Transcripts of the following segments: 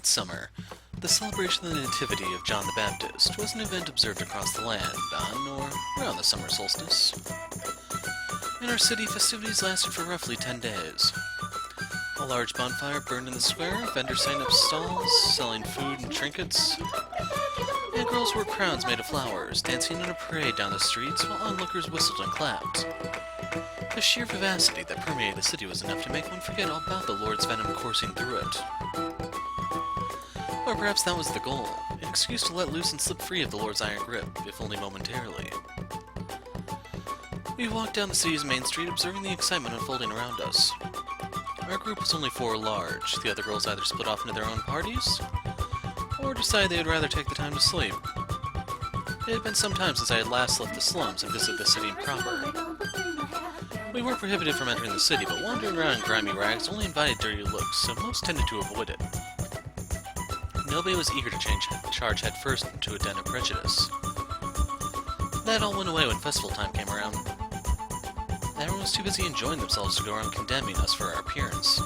Midsummer, the celebration of the Nativity of John the Baptist, was an event observed across the land on or around the summer solstice. In our city, festivities lasted for roughly 10 days. A large bonfire burned in the square, vendors setting up stalls, selling food and trinkets, and girls wore crowns made of flowers, dancing in a parade down the streets while onlookers whistled and clapped. The sheer vivacity that permeated the city was enough to make one forget all about the Lord's venom coursing through it. Or perhaps that was the goal, an excuse to let loose and slip free of the Lord's iron grip, if only momentarily. We walked down the city's main street, observing the excitement unfolding around us. Our group was only 4 large. The other girls either split off into their own parties, or decided they would rather take the time to sleep. It had been some time since I had last left the slums and visited the city proper. We weren't prohibited from entering the city, but wandering around in grimy rags only invited dirty looks, so most tended to avoid it. Nobody was eager to charge headfirst into a den of prejudice. That all went away when festival time came around. Everyone was too busy enjoying themselves to go around condemning us for our appearance.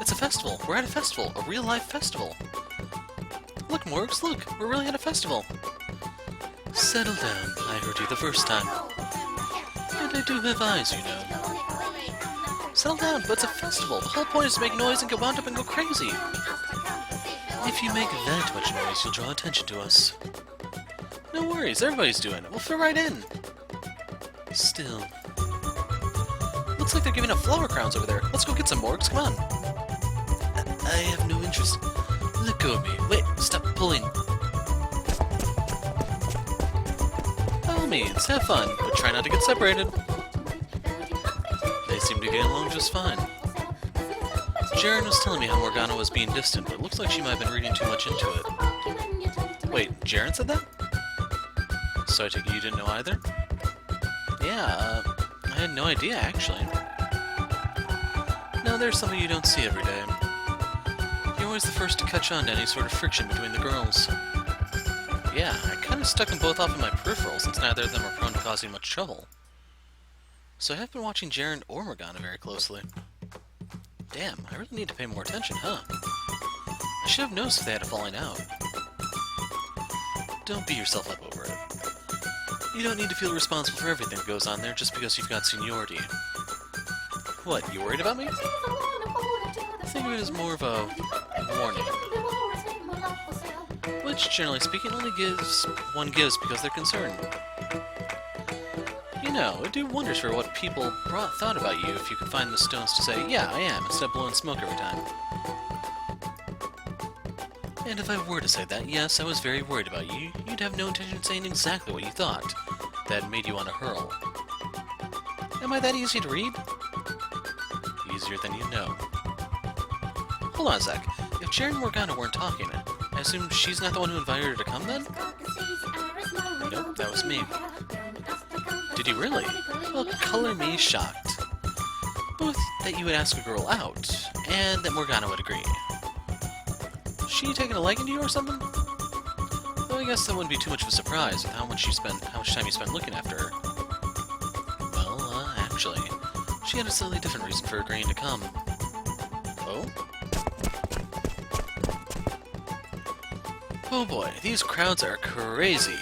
It's a festival! We're at a festival! A real-life festival! Look, Morgs, look! We're really at a festival! Settle down. I heard you the first time. And I do have eyes, you know. Settle down, but it's a festival. The whole point is to make noise and get wound up and go crazy. If you make that much noise, you'll draw attention to us. No worries, everybody's doing it. We'll fit right in. Still. Looks like they're giving out flower crowns over there. Let's go get some, Morgs. Come on. I have no interest. Let go of me. Wait, stop pulling. By all means, have fun, but try not to get separated. They seem to get along just fine. Ceren was telling me how Morgana was being distant, but it looks like she might have been reading too much into it. Wait, Ceren said that? So I take it you didn't know either? Yeah, I had no idea, actually. No, there's something you don't see every day. You're always the first to catch on to any sort of friction between the girls. Yeah, I kind of stuck them both off in my peripheral since neither of them are prone to causing much trouble. So I have been watching Ceren or Morgana very closely. Damn, I really need to pay more attention, huh? I should have noticed if they had a falling out. Don't beat yourself up over it. You don't need to feel responsible for everything that goes on there just because you've got seniority. What, you worried about me? Think of it as more of a warning. Which, generally speaking, only one gives because they're concerned. You know, it'd do wonders for what people thought about you if you could find the stones to say, yeah, I am, instead of blowing smoke every time. And if I were to say that, yes, I was very worried about you, you'd have no intention of saying exactly what you thought. That made you want to hurl. Am I that easy to read? Easier than you know. Hold on a sec. If Ceren and Morgana weren't talking, I assume she's not the one who invited her to come then? Nope, that was me. Did you really? Well, color me shocked. Both that you would ask a girl out, and that Morgana would agree. She taking a liking to you or something? Though I guess that wouldn't be too much of a surprise with how much time you spent looking after her. Well, actually, she had a slightly different reason for agreeing to come. Oh? Oh boy, these crowds are crazy.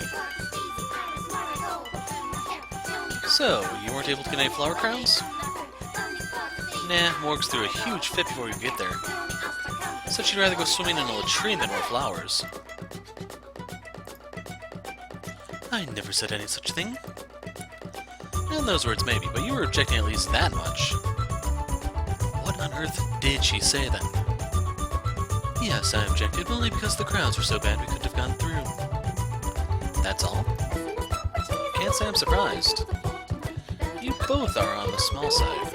So, you weren't able to get any flower crowns? Nah, Morgs threw a huge fit before we could get there. Said she'd rather go swimming in a latrine than wear flowers. I never said any such thing. In those words, maybe, but you were objecting at least that much. What on earth did she say then? Yes, I objected, but only because the crowds were so bad we couldn't have gone through. That's all? Can't say I'm surprised. You both are on the small side.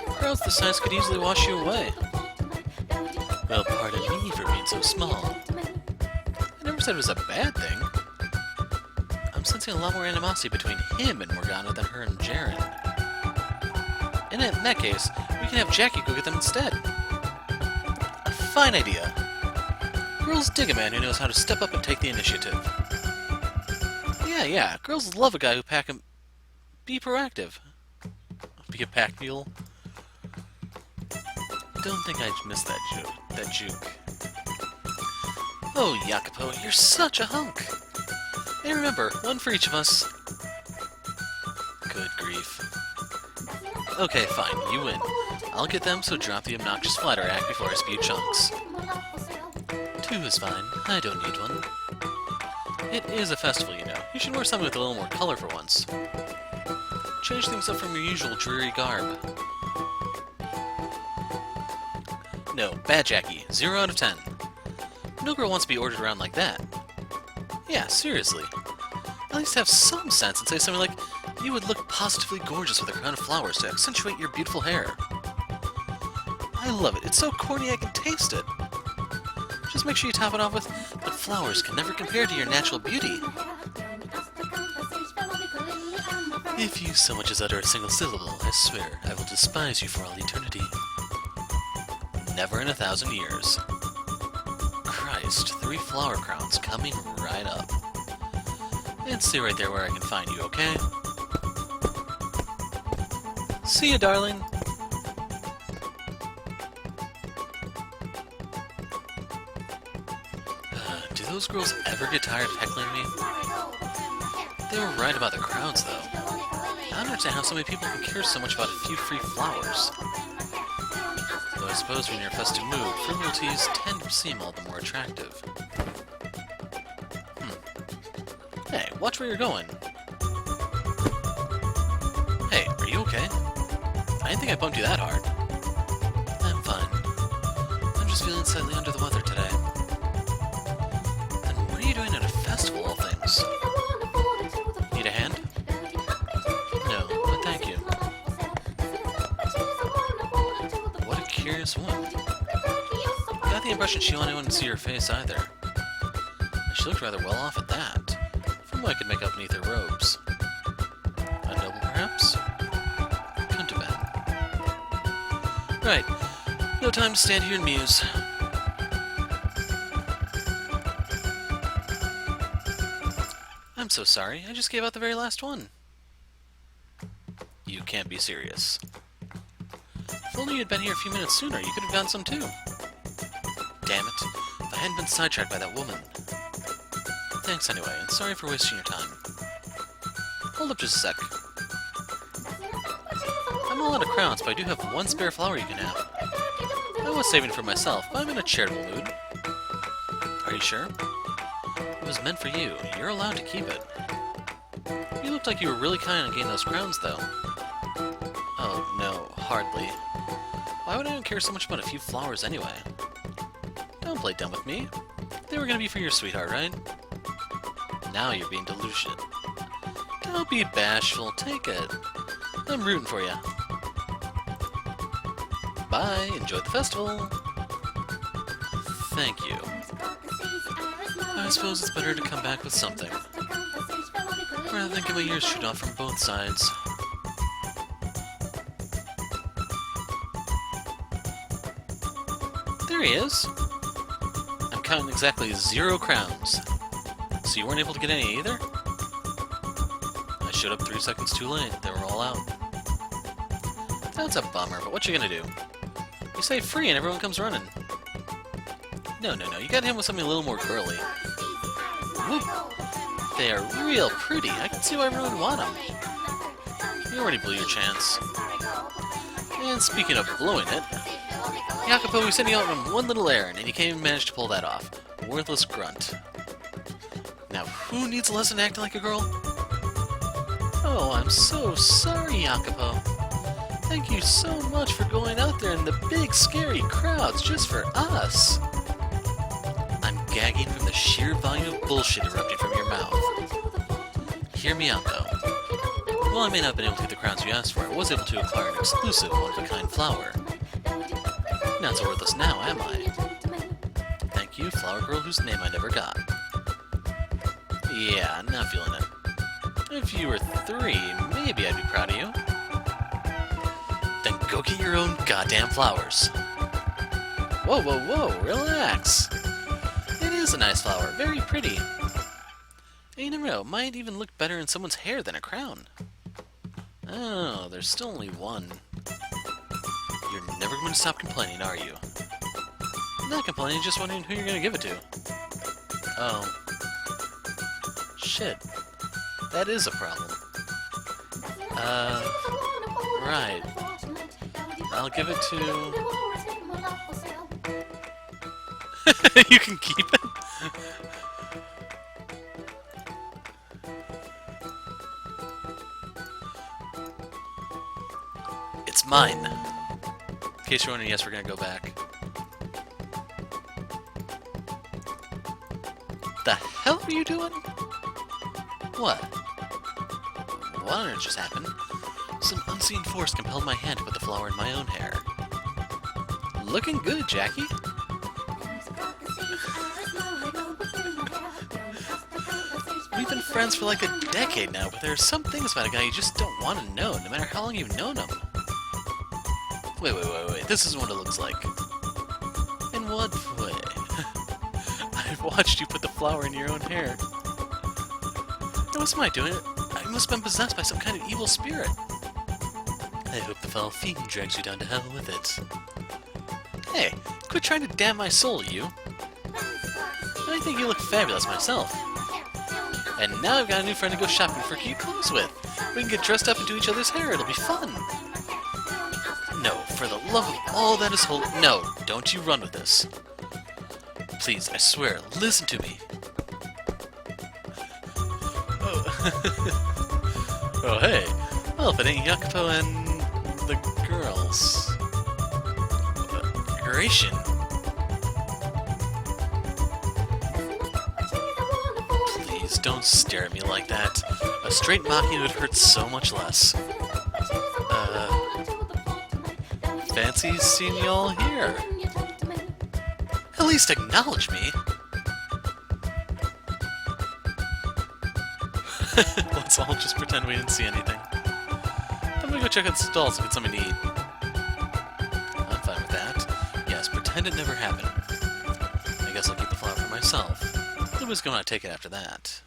Crowds this size could easily wash you away. Well, pardon me for being so small. I never said it was a bad thing. I'm sensing a lot more animosity between him and Morgana than her and Ceren. And in that case, we can have Jackie go get them instead. A fine idea. Girls dig a man who knows how to step up and take the initiative. Yeah, girls love a guy who be proactive. Be a pack mule. don't think I'd miss that juke. Oh, Jacopo, you're such a hunk! Hey, remember, one for each of us. Good grief. Okay, fine, you win. I'll get them, so drop the obnoxious flatter act before I spew chunks. 2 is fine. I don't need one. It is a festival, you know. You should wear something with a little more color for once. Change things up from your usual dreary garb. No, bad Jackie. 0 out of 10. No girl wants to be ordered around like that. Yeah, seriously. At least have some sense and say something like, you would look positively gorgeous with a crown of flowers to accentuate your beautiful hair. I love it. It's so corny I can taste it. Just make sure you top it off with, but flowers can never compare to your natural beauty. If you so much as utter a single syllable, I swear I will despise you for all eternity. Never in 1,000 years. Christ, 3 flower crowns coming right up. And stay right there where I can find you, okay? See ya, darling! Do those girls ever get tired of heckling me? They were right about the crowds, though. I don't understand how so many people can care so much about a few free flowers. Though I suppose when you're in a festive mood, frivolities tend to seem all the more attractive. Hey, watch where you're going. Hey, are you okay? I didn't think I bumped you that hard. I'm fine. I'm just feeling slightly under the weather today. Then what are you doing at a festival, all things? Need a hand? No, but thank you. What a curious woman. Got the impression she wanted anyone to see her face either. And she looked rather well off at that, from what I could make out beneath her robes. A noble, perhaps? Couldn't have been. Right. No time to stand here and muse. I'm so sorry. I just gave out the very last one. You can't be serious. If only you had been here a few minutes sooner, you could have gotten some too. Damn it. If I hadn't been sidetracked by that woman. Thanks anyway, and sorry for wasting your time. Hold up just a sec. I'm all out of crowns, but I do have one spare flower you can have. I was saving it for myself, but I'm in a charitable mood. Are you sure? It was meant for you. You're allowed to keep it. You looked like you were really kind on getting those crowns, though. Oh, no, hardly. Why would anyone care so much about a few flowers anyway? Don't play dumb with me. They were gonna be for your sweetheart, right? Now you're being delusional. Don't be bashful. Take it. I'm rooting for you. Bye. Enjoy the festival. Thank you. I suppose it's better to come back with something, rather than get my ears shoot off from both sides. There he is. I'm counting exactly 0 crowns. So you weren't able to get any either? I showed up 3 seconds too late. They were all out. That's a bummer, but what you gonna do? You say free and everyone comes running. No, you gotta hit him with something a little more girly. Whoop. They are real pretty. I can see why everyone would want them. You already blew your chance. And speaking of blowing it, Jacopo was sending out on one little errand, and you can't even manage to pull that off. Worthless grunt. Now, who needs a lesson acting like a girl? Oh, I'm so sorry, Jacopo. Thank you so much for going out there in the big, scary crowds just for us. I'm gagging from the sheer volume of bullshit erupting from your mouth. Hear me out, though. While I may not have been able to get the crowns you asked for, I was able to acquire an exclusive, one-of-a-kind flower. Not so worthless now, am I? Thank you, flower girl whose name I never got. Yeah, not feeling it. If you were 3, maybe I'd be proud of you. Then go get your own goddamn flowers. Whoa, relax. It is a nice flower, very pretty. And you never know, it might even look better in someone's hair than a crown. Oh, there's still only one. You're never never going to stop complaining, are you? I'm not complaining, just wondering who you're going to give it to. Oh. Shit. That is a problem. Right. I'll give it to... You can keep it? It's mine. In case you're wondering, yes, we're gonna go back. The hell are you doing? What? What on earth just happened? Some unseen force compelled my hand to put the flower in my own hair. Looking good, Jackie. We've been friends for like a decade now, but there are some things about a guy you just don't want to know, no matter how long you've known him. Wait. This isn't what it looks like. In what way? I've watched you put the flower in your own hair. What's am I doing? I must have been possessed by some kind of evil spirit. I hope the foul fiend drags you down to hell with it. Hey, quit trying to damn my soul, you. I think you look fabulous myself. And now I've got a new friend to go shopping for cute clothes with. We can get dressed up and do each other's hair. It'll be fun. No, for the love of all that is holy... No, don't you run with this. Please, I swear, listen to me. Oh, oh hey. Well, if it ain't Jacopo and the girls. Gratian. Please, don't stare at me like that. A straight mocking would hurt so much less. Fancy seeing you all here. At least acknowledge me. Let's all just pretend we didn't see anything. I'm gonna go check out the stalls and get something to eat. I'm fine with that. Yes, pretend it never happened. I guess I'll keep the flower for myself. Nobody's gonna take it after that.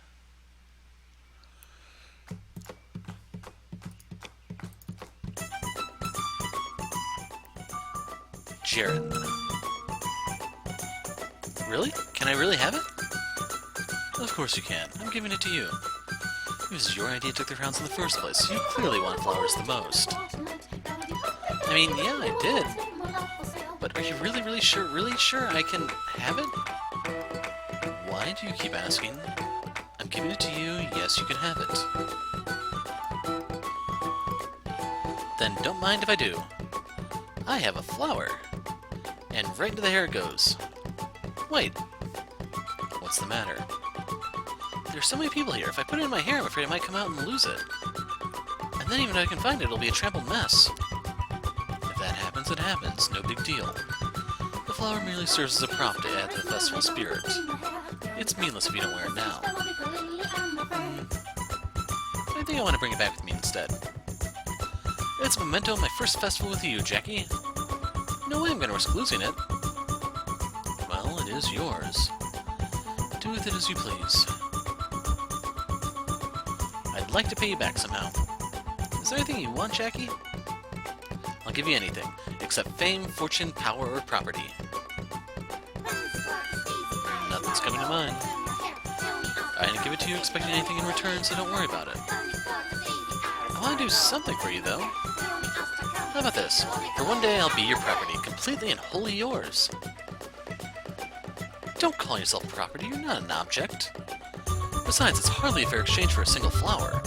Ceren. Really? Can I really have it? Of course you can. I'm giving it to you. It was your idea to take the crowns in the first place. You clearly want flowers the most. I mean, yeah, I did. But are you really sure I can have it? Why do you keep asking? I'm giving it to you. Yes, you can have it. Then don't mind if I do. I have a flower. And right into the hair it goes. Wait. What's the matter? There's so many people here. If I put it in my hair, I'm afraid I might come out and lose it. And then even if I can find it, it'll be a trampled mess. If that happens, it happens. No big deal. The flower merely serves as a prop to add to the festival spirit. It's meaningless if you don't wear it now. I think I want to bring it back with me instead. It's a memento of my first festival with you, Jackie. No way I'm going to risk losing it. Well, it is yours. Do with it as you please. I'd like to pay you back somehow. Is there anything you want, Jackie? I'll give you anything, except fame, fortune, power, or property. Nothing's coming to mind. I didn't give it to you expecting anything in return, so don't worry about it. I want to do something for you, though. How about this? For one day, I'll be your property, completely and wholly yours. Don't call yourself property, you're not an object. Besides, it's hardly a fair exchange for a single flower.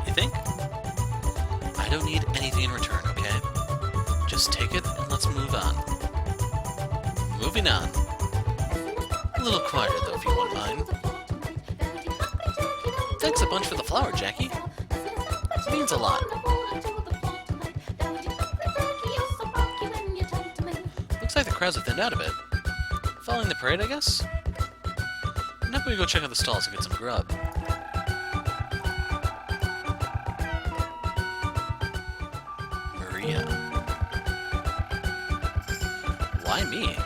You think? I don't need anything in return, okay? Just take it and let's move on. Moving on. A little quieter, though, if you wouldn't mind. Thanks a bunch for the flower, Jackie. It means a lot. Looks like the crowds have thinned out a bit. Following the parade, I guess? Now we go check out the stalls and get some grub. Maria. Why me?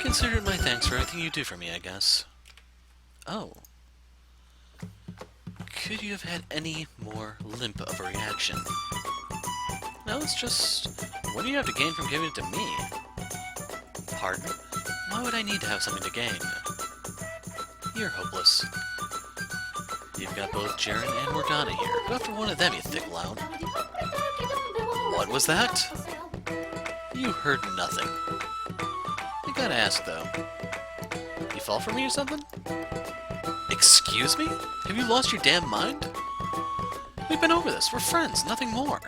Consider it my thanks for everything you do for me, I guess. Oh. Could you have had any more limp of a reaction? No, it's just What do you have to gain from giving it to me? Pardon? Why would I need to have something to gain? You're hopeless. You've got both Ceren and Morgana here. Go after one of them, you thick lout. What was that? You heard nothing. I gotta ask, though. You fall for me or something? Excuse me? Have you lost your damn mind? We've been over this. We're friends, nothing more.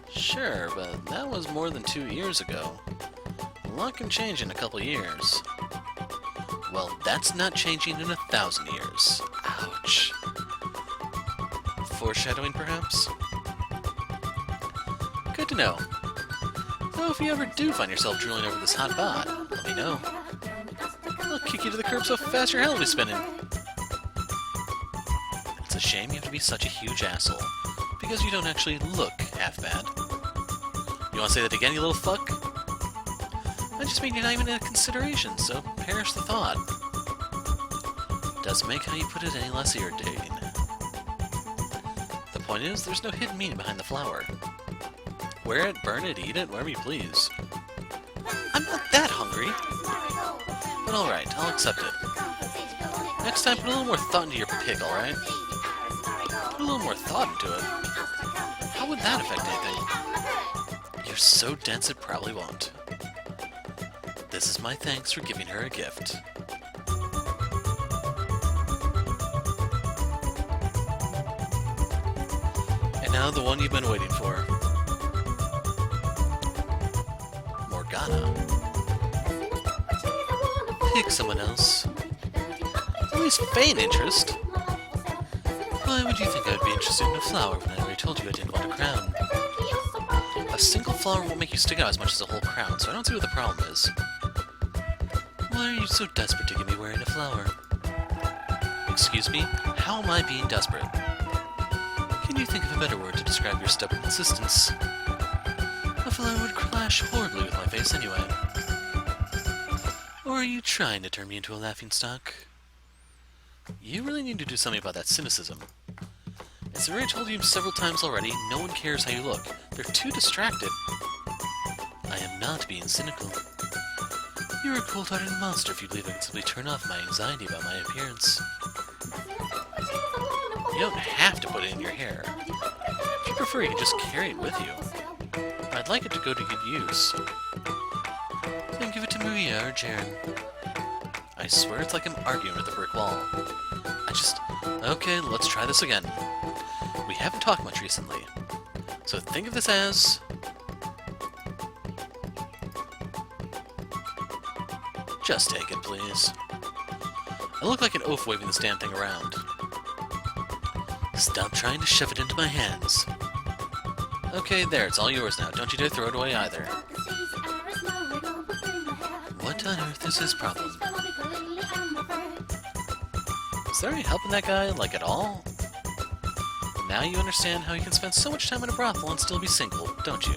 Sure, but that was more than 2 years ago. A lot can change in a couple years. Well, that's not changing in 1,000 years. Ouch. Foreshadowing, perhaps? Good to know. Though if you ever do find yourself drooling over this hot bod, let me know. I'll kick you to the curb so fast your hell will be spinning. It's a shame you have to be such a huge asshole, because you don't actually look half bad. You want to say that again, you little fuck? I just mean you're not even in consideration, so perish the thought. Doesn't make how you put it any less irritating. The point is, there's no hidden meaning behind the flower. Wear it, burn it, eat it, whatever you please. I'm not that hungry! But alright, I'll accept it. Next time, put a little more thought into your pick, alright? Put a little more thought into it. How would that affect anything? You're so dense it probably won't. This is my thanks for giving her a gift. And now the one you've been waiting for. Morgana. Pick someone else. At least feign interest. Why would you think I'd be interested in a flower when I already told you I didn't want a crown? A single flower won't make you stick out as much as a whole crown, so I don't see what the problem is. Why are you so desperate to get me wearing a flower? Excuse me? How am I being desperate? Can you think of a better word to describe your stubborn insistence? A flower would clash horribly with my face anyway. Or are you trying to turn me into a laughingstock? You really need to do something about that cynicism. As I've already told you several times already, no one cares how you look. They're too distracted. I am not being cynical. You're a cold-hearted monster if you believe I can simply turn off my anxiety about my appearance. You don't have to put it in your hair. If you prefer, you can just carry it with you. I'd like it to go to good use. Then give it to Maria or Ceren. I swear it's like I'm arguing with a brick wall. Okay, let's try this again. We haven't talked much recently, so think of this as... Just take it, please. I look like an oaf waving this damn thing around. Stop trying to shove it into my hands. Okay, there, it's all yours now. Don't you dare throw it away either. What on earth is his problem? Is there any help in that guy, like at all? Now you understand how he can spend so much time in a brothel and still be single, don't you?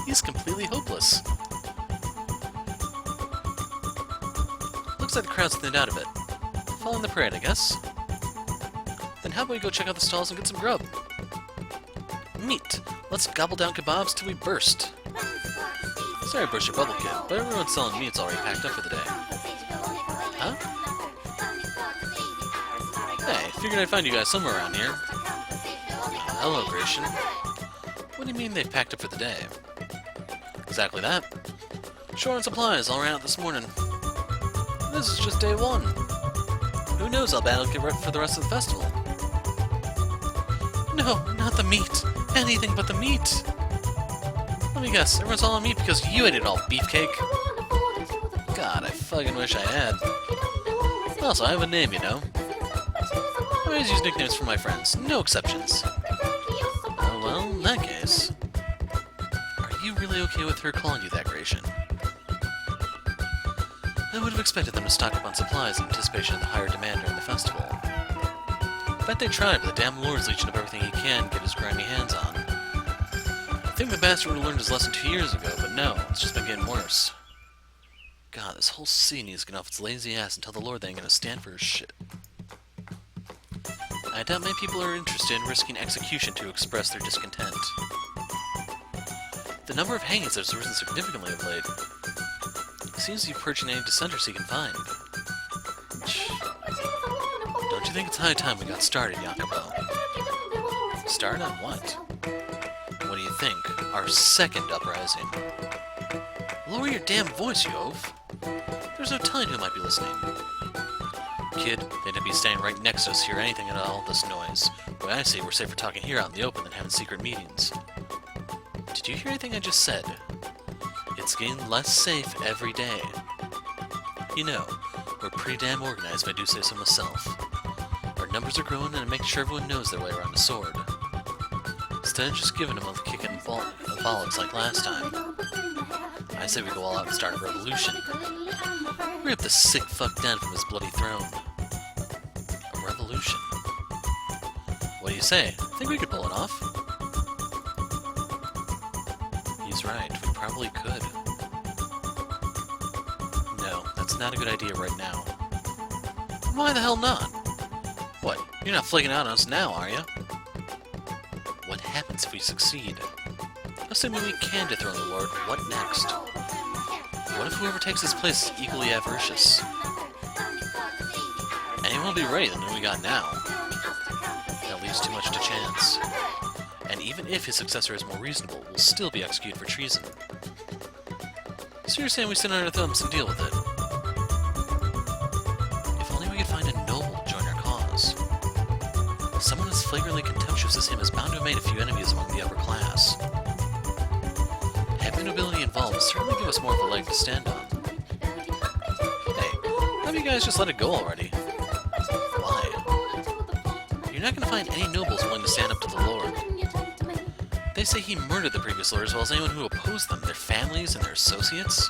He's completely hopeless. Looks like the crowd's thinned out a bit. Following the parade, I guess. Then how about we go check out the stalls and get some grub? Meat! Let's gobble down kebabs till we burst. Sorry to burst your bubble, kid, but everyone selling meat's already packed up for the day. Huh? Hey, figured I'd find you guys somewhere around here. Hello, Gratian. What do you mean they've packed up for the day? Exactly that. Short on supplies all ran out this morning. This is just day one. Who knows how bad it'll get for the rest of the festival. No, not the meat. Anything but the meat. Let me guess, everyone's all on meat because you ate it all, beefcake. God, I fucking wish I had. Also, I have a name, you know. I always use nicknames for my friends, no exceptions. Oh well, in that case. Are you really okay with her calling you that, Gratian? I would have expected them to stock up on supplies in anticipation of the higher demand during the festival. Bet they tried, but the damn Lord's leeching up everything he can get his grimy hands on. I think the bastard would have learned his lesson 2 years ago, but no, it's just been getting worse. God, this whole city needs to get off its lazy ass and tell the Lord they ain't gonna stand for his shit. I doubt many people are interested in risking execution to express their discontent. The number of hangings has risen significantly of late. He seems to be purging any dissenters he can find. Don't you think it's high time we got started, Jacopo? Start on what? What do you think? Our second uprising. Lower your damn voice, you oaf! There's no telling who might be listening. Kid, they'd be standing right next to us to hear anything at all this noise. But I say we're safer talking here out in the open than having secret meetings. Did you hear anything I just said? It's getting less safe every day. You know, we're pretty damn organized if I do say so myself. Our numbers are growing and I make sure everyone knows their way around a sword. Instead of just giving them a kick in the bollocks like last time, I say we go all out and start a revolution. Rip the sick fuck down from his bloody throne. A revolution. What do you say? Think we could pull it off? He's right, we probably could. No, that's not a good idea right now. Why the hell not? What, you're not flaking out on us now, are you? What happens if we succeed? Assuming we can dethrone the Lord, what next? What if whoever takes his place is equally avaricious? Anyone will be ready than we got now. That leaves too much to chance. And even if his successor is more reasonable, we'll still be executed for treason. So you're saying we sit on our thumbs and deal with it? If only we could find a noble to join our cause. Someone as flagrantly contemptuous as him is bound to have made a few enemies among the upper class. Having nobility involved will certainly give us more of a leg to stand on. Hey, how about you guys just let it go already? Why? You're not going to find any nobles willing to stand up to the Lord. They say he murdered the previous Lord as well as anyone who opposed them, their families and their associates.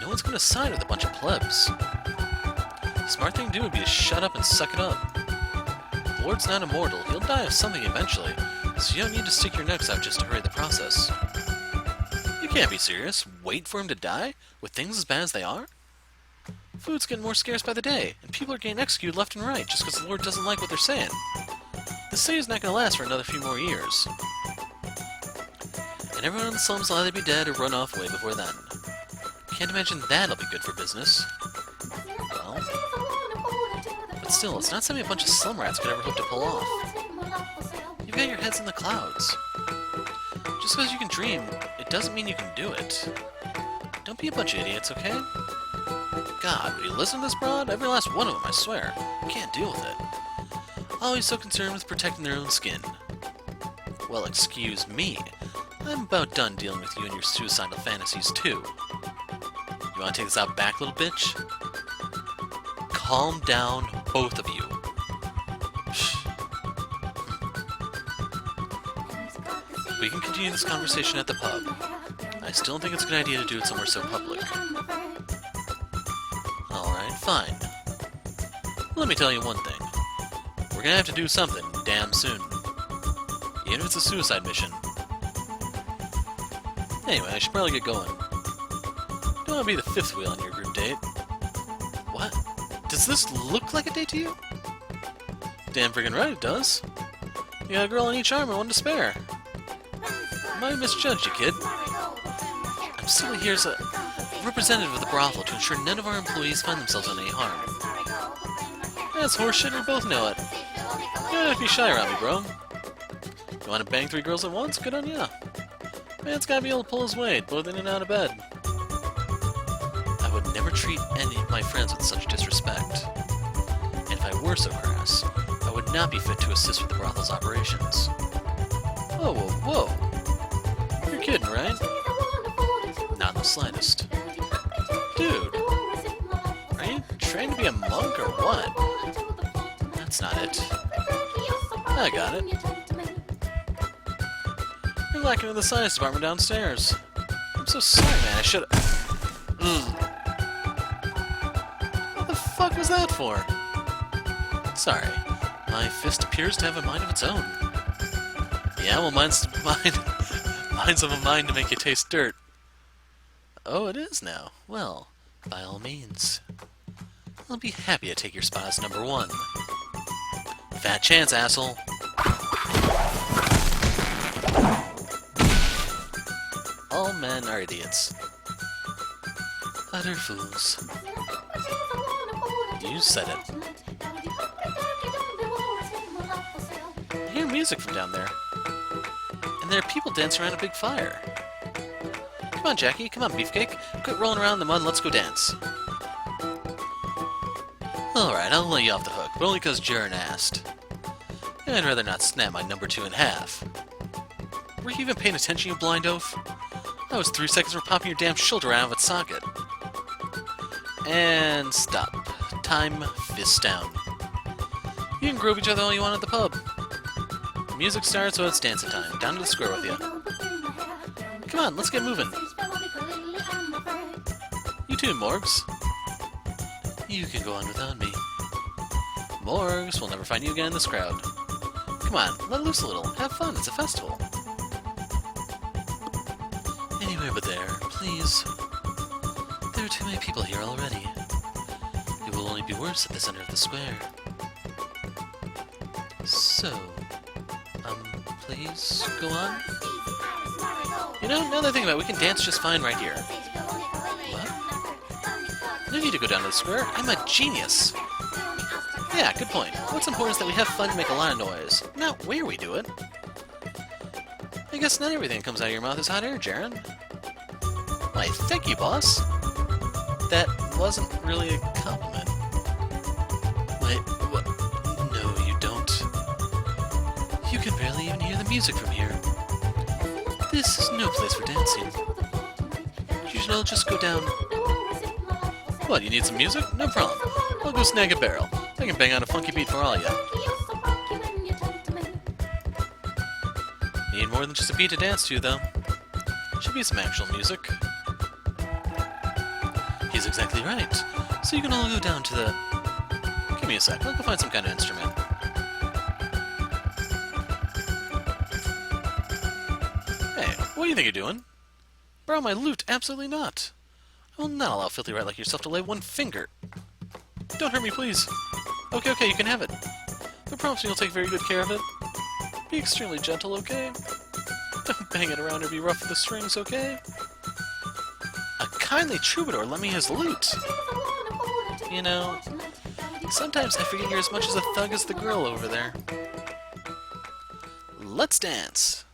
No one's going to side with a bunch of plebs. The smart thing to do would be to shut up and suck it up. The Lord's not immortal, he'll die of something eventually, so you don't need to stick your necks out just to hurry the process. You can't be serious. Wait for him to die? With things as bad as they are? Food's getting more scarce by the day, and people are getting executed left and right just because the Lord doesn't like what they're saying. This city is not going to last for another few more years. And everyone in the slums will either be dead or run off way before then. Can't imagine that'll be good for business. Well, but still, it's not something a bunch of slum rats could ever hope to pull off. You've got your heads in the clouds. Just because you can dream, it doesn't mean you can do it. Don't be a bunch of idiots, okay? God, would you listen to this broad? Every last one of them, I swear. I can't deal with it. Always so concerned with protecting their own skin. Well, excuse me. I'm about done dealing with you and your suicidal fantasies, too. You want to take this out back, little bitch? Calm down, both of you. We can continue this conversation at the pub. I still don't think it's a good idea to do it somewhere so public. Alright, fine. Let me tell you one thing. We're gonna have to do something damn soon. Even if it's a suicide mission. Anyway, I should probably get going. Don't want to be the fifth wheel on your group date. What? Does this look like a date to you? Damn friggin' right it does. You got a girl in each arm and one to spare. Might misjudged you, kid. I'm simply here as a representative of the brothel to ensure none of our employees find themselves in any harm. That's horseshit, we both know it. You don't have to be shy around me, bro. You want to bang 3 girls at once? Good on ya. Man's gotta be able to pull his weight, both in and out of bed. I would never treat any of my friends with such disrespect. And if I were so crass, I would not be fit to assist with the brothel's operations. Whoa, whoa, whoa. You're kidding, right? Not in the slightest. Dude, are you trained to be a monk or what? That's not it. I got it. You're lacking in the science department downstairs. I'm so sorry, man. I should've... What the fuck was that for? Sorry. My fist appears to have a mind of its own. Yeah, well, mine's of a mind to make you taste dirt. Oh, it is now. Well, by all means. I'll be happy to take your spot as number 1. Fat chance, asshole. All men are idiots. Utter fools. You said it. I hear music from down there. And there are people dancing around a big fire. Come on, Jackie. Come on, Beefcake. Quit rolling around in the mud and let's go dance. Alright, I'll let you off the hook, but only because Ceren asked. I'd rather not snap my number 2 in half. Were you even paying attention, you blind oaf? That was 3 seconds for popping your damn shoulder out of its socket. And stop. Time, fist down. You can groove each other all you want at the pub. The music starts, so it's dancing time. Down to the square with you. Come on, let's get moving. You too, Morgs. You can go on without me. Morgs, we'll never find you again in this crowd. Come on, let loose a little. Have fun, it's a festival. Anywhere but there, please. There are too many people here already. It will only be worse at the center of the square. So, please go on? You know, now that I think about it, we can dance just fine right here. What? No need to go down to the square. I'm a genius. Yeah, good point. What's important is that we have fun and make a lot of noise, not where we do it. I guess not everything that comes out of your mouth is hot air, Ceren. Why, thank you, boss. That wasn't really a compliment. Wait, what? No, you don't. You can barely even hear the music from here. This is no place for dancing. You should all just go down. What, you need some music? No problem. I'll go snag a barrel. I can bang out a funky beat for all ya. Need more than just a beat to dance to, though. Should be some actual music. He's exactly right. So you can all go down to the... Give me a sec. I'll go find some kind of instrument. Hey, what do you think you're doing? Borrow my loot? Absolutely not. I will not allow a filthy rat like yourself to lay one finger. Don't hurt me, please. Okay, you can have it. I promise you'll take very good care of it. Be extremely gentle, okay? Don't bang it around or be rough with the strings, okay? A kindly troubadour lent me his lute. You know, sometimes I forget you're as much as a thug as the girl over there. Let's dance.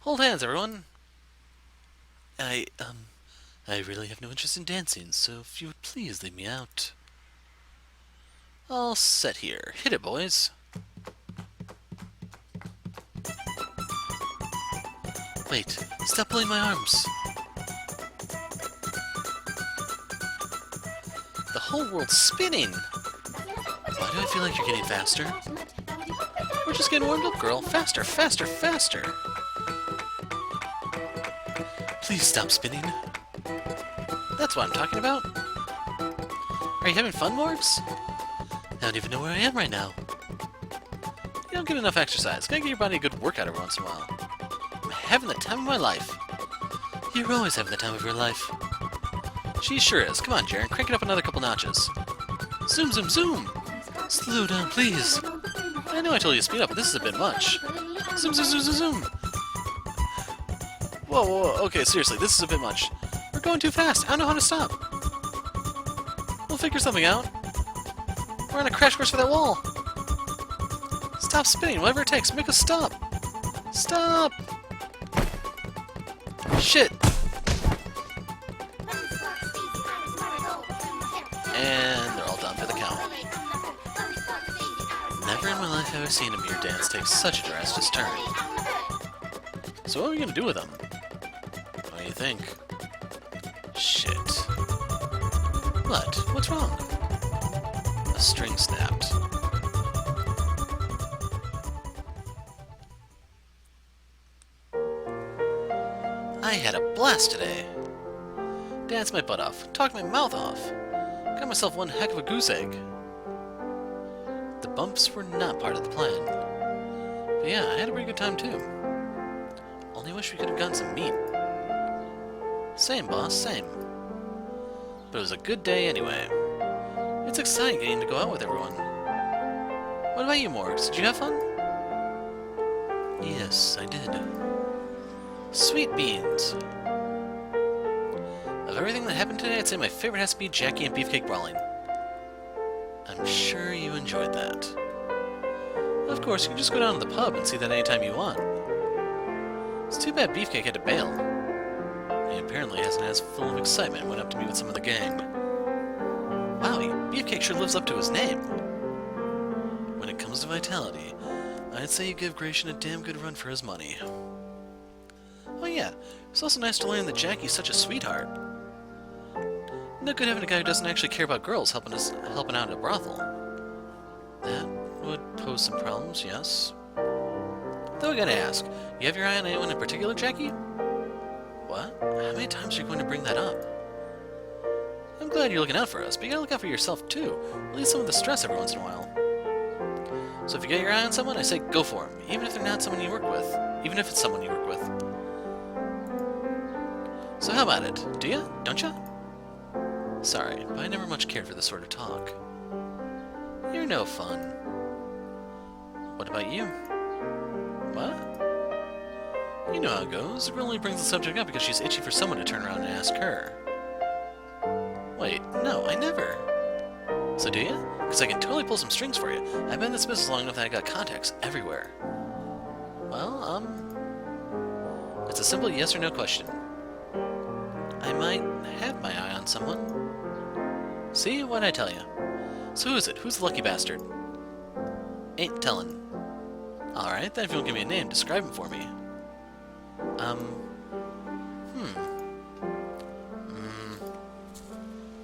Hold hands, everyone. I really have no interest in dancing, so if you would please leave me out. All set here. Hit it, boys. Wait, stop pulling my arms. The whole world's spinning. Why do I feel like you're getting faster? We're just getting warmed up, girl. Faster, faster, faster. Please stop spinning. That's what I'm talking about. Are you having fun, Morgs? I don't even know where I am right now. You don't get enough exercise. Gotta give your body a good workout every once in a while. I'm having the time of my life. You're always having the time of your life. She sure is. Come on, Ceren, crank it up another couple notches. Zoom, zoom, zoom! Slow down, please. I know I told you to speed up, but this is a bit much. Zoom, zoom, zoom, zoom, zoom! Whoa, okay, seriously, this is a bit much. We're going too fast. I don't know how to stop. We'll figure something out. We're on a crash course for that wall. Stop spinning, whatever it takes. Make us stop. Stop! Shit! And they're all done for the count. Never in my life have I seen a mere dance take such a drastic turn. So what are we gonna do with them? What do you think? Shit. What? What's wrong? A string snapped. I had a blast today. Danced my butt off. Talked my mouth off. Got myself one heck of a goose egg. The bumps were not part of the plan. But yeah, I had a pretty good time too. Only wish we could have gotten some meat. Same, boss, same. But it was a good day anyway. It's exciting getting to go out with everyone. What about you, Morgs? Did you have fun? Yes, I did. Sweet beans. Of everything that happened today, I'd say my favorite has to be Jackie and Beefcake brawling. I'm sure you enjoyed that. Of course, you can just go down to the pub and see that anytime you want. It's too bad Beefcake had to bail. He apparently hasn't as full of excitement and went up to meet with some of the gang. Wow, Beefcake sure lives up to his name. When it comes to vitality, I'd say you give Gratian a damn good run for his money. Oh yeah, it's also nice to learn that Jackie's such a sweetheart. No good having a guy who doesn't actually care about girls helping out at a brothel. That would pose some problems, yes. Though I gotta ask, you have your eye on anyone in particular, Jackie? What? How many times are you going to bring that up? I'm glad you're looking out for us, but you gotta look out for yourself too. Release some of the stress every once in a while. So if you get your eye on someone, I say go for them, even if they're not someone you work with. Even if it's someone you work with. So how about it? Do ya? Don't ya? Sorry, but I never much cared for this sort of talk. You're no fun. What about you? What? You know how it goes. The girl only brings the subject up because she's itchy for someone to turn around and ask her. Wait, no, I never. So do you? Because I can totally pull some strings for you. I've been in this business long enough that I got contacts everywhere. Well, it's a simple yes or no question. I might have my eye on someone. See? What'd I tell you? So who is it? Who's the lucky bastard? Ain't tellin'. Alright, then if you won't give me a name, describe him for me.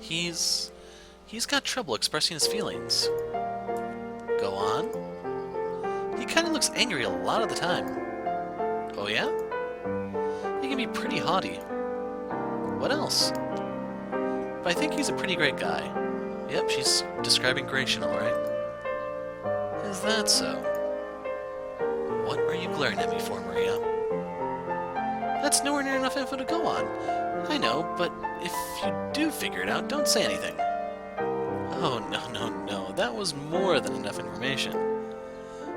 He's got trouble expressing his feelings. Go on. He kinda looks angry a lot of the time. Oh yeah? He can be pretty haughty. What else? But I think he's a pretty great guy. Yep, she's describing Gratian, alright. Is that so? What are you glaring at me for, Maria? That's nowhere near enough info to go on. I know, but if you do figure it out, don't say anything. Oh, no. That was more than enough information.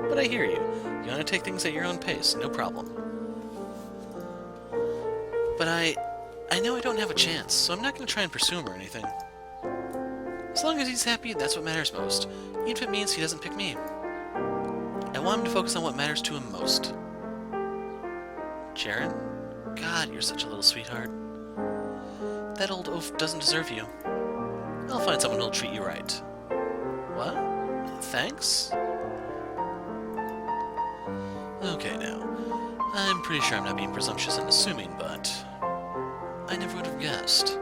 But I hear you. You want to take things at your own pace, no problem. But I know I don't have a chance, so I'm not going to try and pursue him or anything. As long as he's happy, that's what matters most, even if it means he doesn't pick me. I want him to focus on what matters to him most. Ceren? God, you're such a little sweetheart. That old oaf doesn't deserve you. I'll find someone who'll treat you right. What? Thanks? Okay, now. I'm pretty sure I'm not being presumptuous and assuming, but I never would have guessed.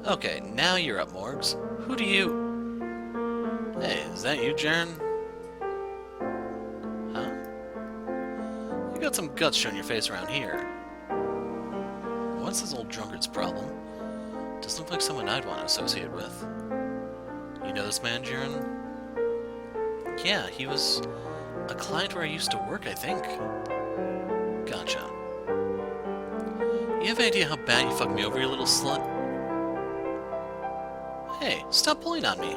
Okay, now you're up, Morgs. Who do you... Hey, is that you, Ceren? Huh? You got some guts showing your face around here. What's this old drunkard's problem? Doesn't look like someone I'd want to associate with. You know this man, Ceren? Yeah, he was a client where I used to work, I think. Gotcha. You have any idea how bad you fucked me over, you little slut? Hey, stop pulling on me.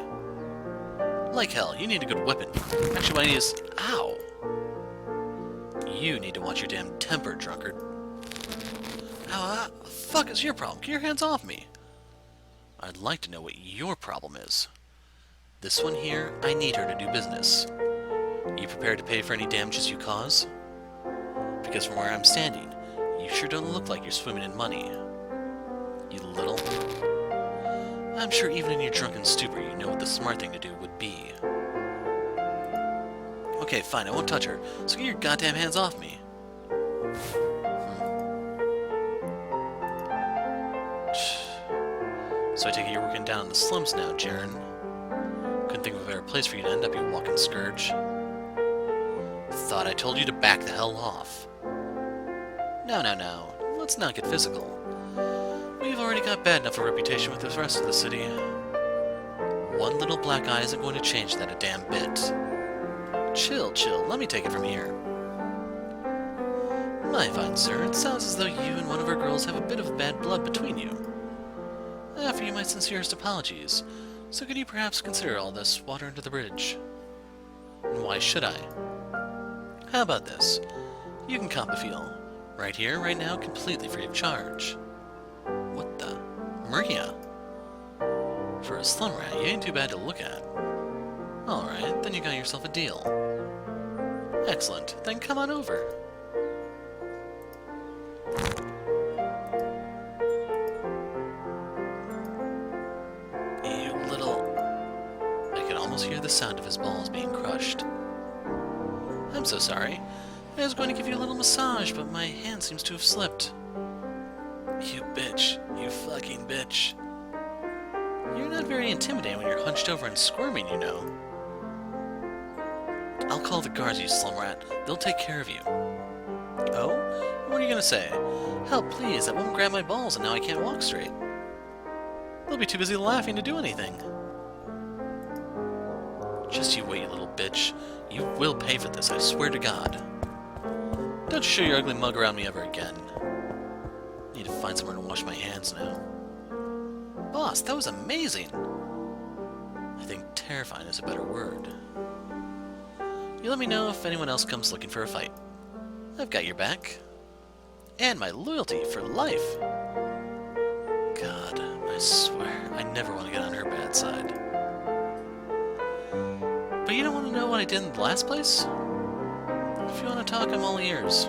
Like hell, you need a good weapon. Actually, what I need is... Ow! You need to watch your damn temper, drunkard. Ow, fuck is your problem? Get your hands off me. I'd like to know what your problem is. This one here, I need her to do business. You prepared to pay for any damages you cause? Because from where I'm standing, you sure don't look like you're swimming in money. You little... I'm sure even in your drunken stupor you know what the smart thing to do would be. Okay, fine, I won't touch her, so get your goddamn hands off me. So I take it you're working down in the slums now, Ceren. Couldn't think of a better place for you to end up, you walking scourge. Thought I told you to back the hell off. No. Let's not get physical. We've already got bad enough a reputation with the rest of the city. One little black eye isn't going to change that a damn bit. Chill. Let me take it from here. My fine sir, it sounds as though you and one of our girls have a bit of bad blood between you. I offer you my sincerest apologies. So could you perhaps consider all this water under the bridge? And why should I? How about this? You can cop a feel. Right here, right now, completely free of charge. What the? Maria! For a slum rat, you ain't too bad to look at. Alright, then you got yourself a deal. Excellent, then come on over. You little... I could almost hear the sound of his balls being crushed. I'm so sorry. I was going to give you a little massage, but my hand seems to have slipped. You bitch. You fucking bitch. You're not very intimidating when you're hunched over and squirming, you know. I'll call the guards, you slum rat. They'll take care of you. Oh? What are you gonna say? Help, please. That woman grabbed my balls and now I can't walk straight. They'll be too busy laughing to do anything. Just you wait, you little bitch. You will pay for this, I swear to God. Don't you show your ugly mug around me ever again. Need to find somewhere to wash my hands now. Boss, that was amazing! I think terrifying is a better word. You let me know if anyone else comes looking for a fight. I've got your back. And my loyalty for life. God, I swear, I never want to get on her bad side. But you don't want to know what I did in the last place? If you want to talk, I'm all ears.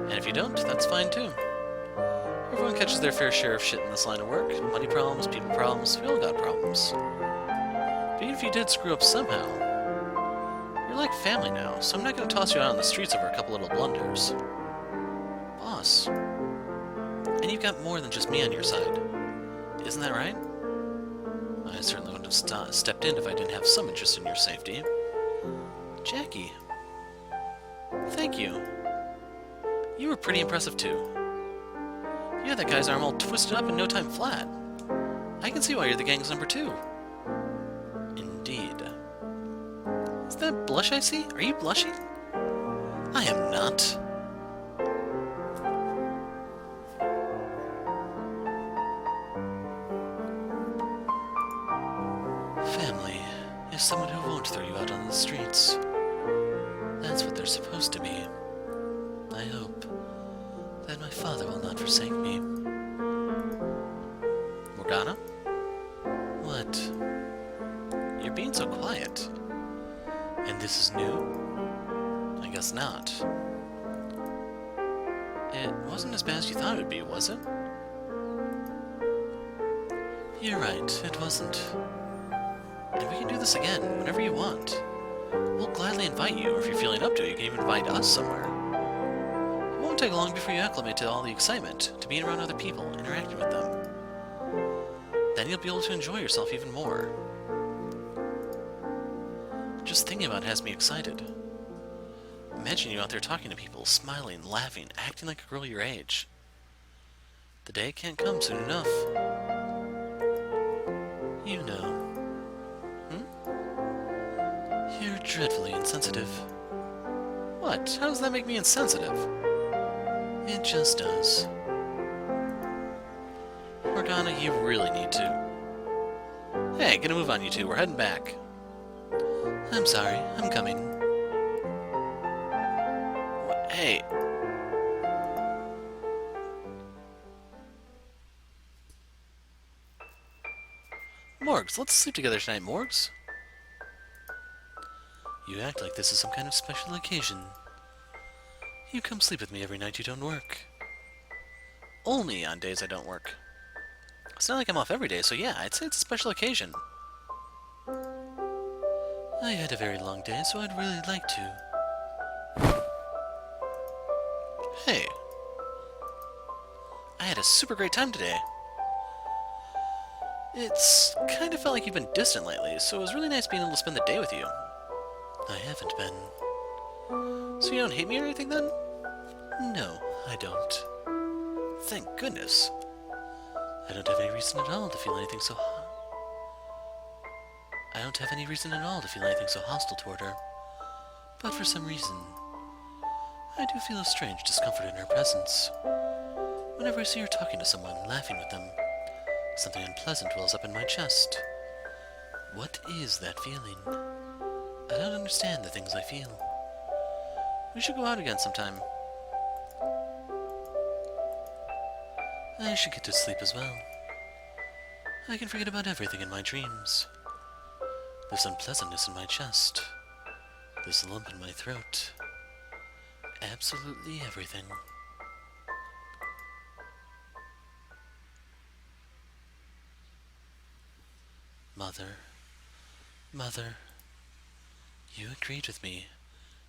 And if you don't, that's fine too. Everyone catches their fair share of shit in this line of work. Money problems, people problems, we all got problems. But even if you did screw up somehow, you're like family now, so I'm not going to toss you out on the streets over a couple little blunders. Boss. And you've got more than just me on your side. Isn't that right? I certainly wouldn't have stepped in if I didn't have some interest in your safety. Jackie. Thank you. You were pretty impressive too. You had that guy's arm all twisted up in no time flat. I can see why you're the gang's number 2. Indeed. Is that blush I see? Are you blushing? I am not. Family is someone who won't throw you out on the streets. That's what they're supposed to be. I hope that my father will not forsake me. Morgana? What? You're being so quiet. And this is new? I guess not. It wasn't as bad as you thought it would be, was it? You're right, it wasn't. And we can do this again, whenever you want. We'll gladly invite you, or if you're feeling up to it, you can even invite us somewhere. It won't take long before you acclimate to all the excitement, to being around other people, interacting with them. Then you'll be able to enjoy yourself even more. Just thinking about it has me excited. Imagine you out there talking to people, smiling, laughing, acting like a girl your age. The day can't come soon enough. You know. You're dreadfully insensitive. What? How does that make me insensitive? It just does. Morgana, you really need to. Hey, get a move on you two. We're heading back. I'm sorry. I'm coming. What? Hey. Morgs, let's sleep together tonight, Morgs. You act like this is some kind of special occasion. You come sleep with me every night you don't work. Only on days I don't work. It's not like I'm off every day, so yeah, I'd say it's a special occasion. I had a very long day, so I'd really like to. Hey. I had a super great time today. It's kind of felt like you've been distant lately, so it was really nice being able to spend the day with you. I haven't been. So you don't hate me or anything then? No, I don't. Thank goodness. I don't have any reason at all to feel anything so hostile toward her. But for some reason, I do feel a strange discomfort in her presence. Whenever I see her talking to someone, laughing with them, something unpleasant wells up in my chest. What is that feeling? I don't understand the things I feel. We should go out again sometime. I should get to sleep as well. I can forget about everything in my dreams. This unpleasantness in my chest. This lump in my throat. Absolutely everything. Mother. Mother. You agreed with me.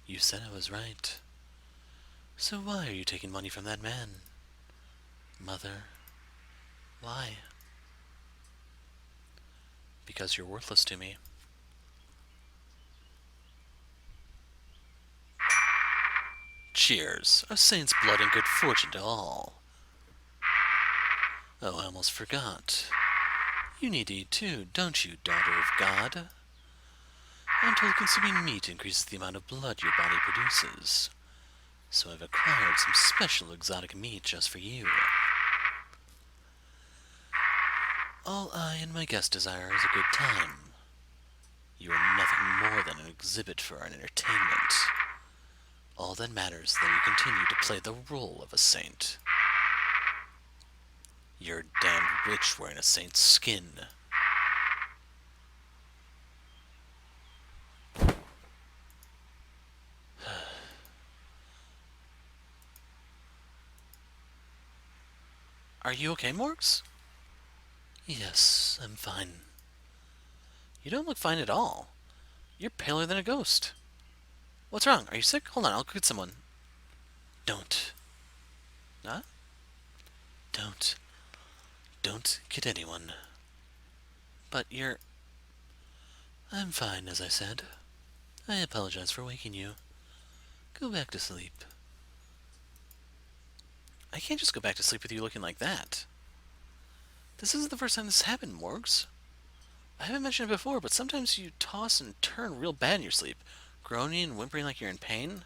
You said I was right. So why are you taking money from that man? Mother. Why? Because you're worthless to me. Cheers. A saint's blood and good fortune to all. Oh, I almost forgot. You need to eat too, don't you, daughter of God? I'm told consuming meat increases the amount of blood your body produces. So I've acquired some special exotic meat just for you. All I and my guest desire is a good time. You are nothing more than an exhibit for an entertainment. All that matters is that you continue to play the role of a saint. You're a damned witch wearing a saint's skin. Are you okay, Morgs? Yes, I'm fine. You don't look fine at all. You're paler than a ghost. What's wrong? Are you sick? Hold on, I'll go get someone. Don't. Huh? Don't. Don't get anyone. But you're... I'm fine, as I said. I apologize for waking you. Go back to sleep. I can't just go back to sleep with you looking like that. This isn't the first time this happened, Morgs. I haven't mentioned it before, but sometimes you toss and turn real bad in your sleep, groaning and whimpering like you're in pain.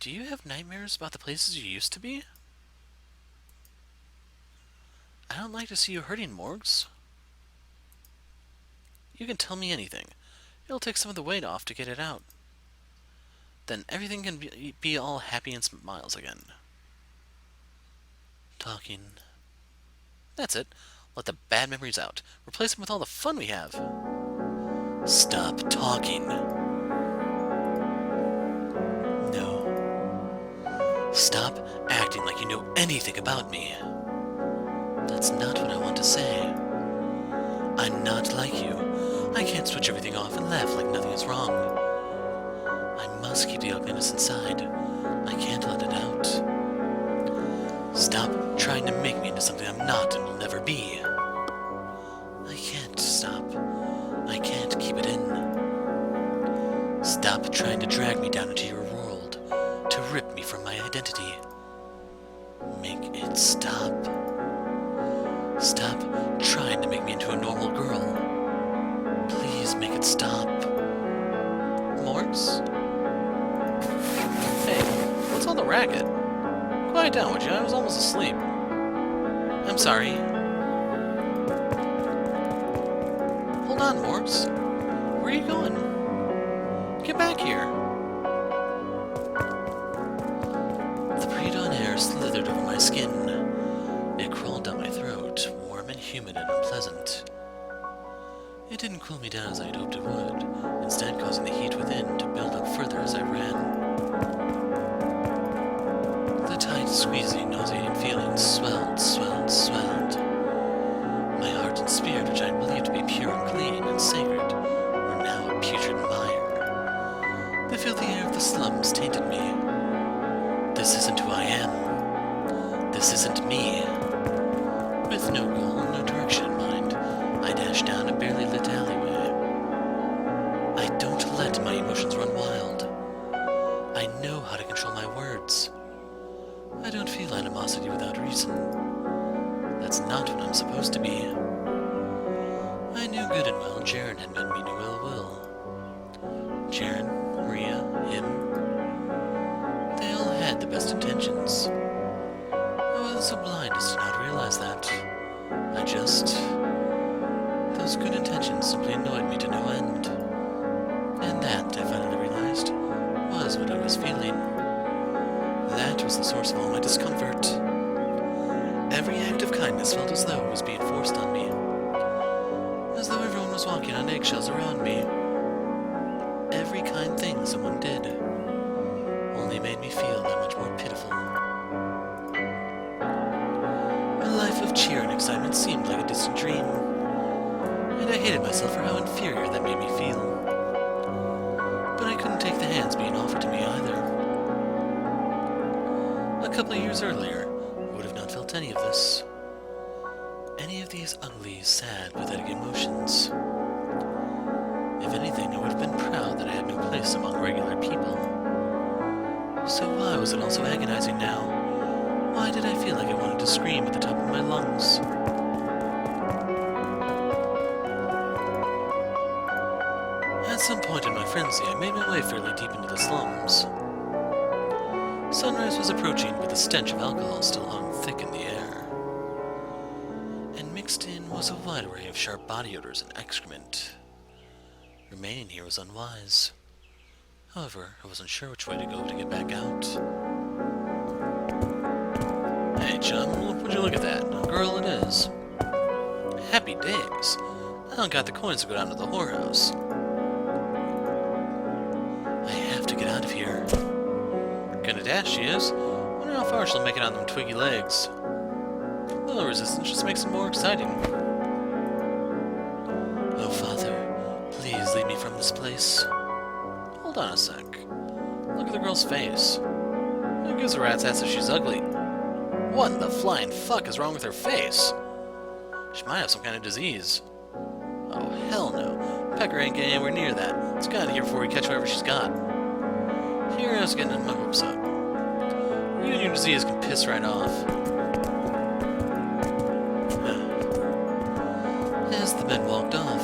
Do you have nightmares about the places you used to be? I don't like to see you hurting, Morgs. You can tell me anything. It'll take some of the weight off to get it out. Then everything can be all happy and smiles again. Talking. That's it. Let the bad memories out. Replace them with all the fun we have. Stop talking. No. Stop acting like you know anything about me. That's not what I want to say. I'm not like you. I can't switch everything off and laugh like nothing is wrong. I must keep the ugliness inside. I can't let it out. Stop trying to make me into something I'm not and will never be. I can't stop. I can't keep it in. Stop trying to drag me down into your world, to rip me from my identity. Make it stop. Stop trying to make me into a normal girl. Please make it stop. Morgs? Hey, what's all the racket? Quiet down, would you? I was almost asleep. I'm sorry. Hold on, Morgs. Where are you going? Get back here. The pre-dawn air slithered over my skin. It crawled down my throat, warm and humid and unpleasant. It didn't cool me down as I had hoped it would, instead causing the heat within to build up further as I ran. The tight, squeezy, nauseating feeling swelled. My heart and spirit, which I believed to be pure and clean and sacred, were now a putrid mire. The filthy air of the slums tainted me. This isn't who I am. This isn't me. With no goal, no direction in mind, I dashed down a barely lit alleyway. I don't let my emotions run wild. I know how to control my words. I don't feel animosity without reason. That's not what I'm supposed to be. I knew good and well Ceren had meant me no ill will. Ceren, Maria, him, they all had the best intentions. I was so blind as to not realize that. Those good intentions simply annoyed me to no end. And that, I finally realized, happiness felt as though it was being forced on me. As though everyone was walking on eggshells around me. Every kind thing someone did only made me feel that much more pitiful. A life of cheer and excitement seemed like a distant dream, and I hated myself for how inferior that made me feel. But I couldn't take the hands being offered to me either. A couple of years earlier, I would have not felt any of this. Any of these ugly, sad, pathetic emotions. If anything, I would have been proud that I had no place among regular people. So why was it all so agonizing now? Why did I feel like I wanted to scream at the top of my lungs? At some point in my frenzy, I made my way fairly deep into the slums. Sunrise was approaching, but the stench of alcohol still hung thick in the air. And mixed in was a wide array of sharp body odors and excrement. Remaining here was unwise. However, I wasn't sure which way to go to get back out. Hey, chum, would you look at that? A girl it is. Happy days. I don't got the coins to go down to the whorehouse. I have to get out of here. Gonna dash, she is. Wonder how far she'll make it on them twiggy legs. A little resistance just makes it more exciting. Oh, Father, please lead me from this place. Hold on a sec. Look at the girl's face. Who gives a rat's ass if she's ugly? What in the flying fuck is wrong with her face? She might have some kind of disease. Oh, hell no. Pecker ain't getting anywhere near that. Let's get out of here before we catch whatever she's got. Here I was getting my hopes up. You and your disease can piss right off. As the men walked off,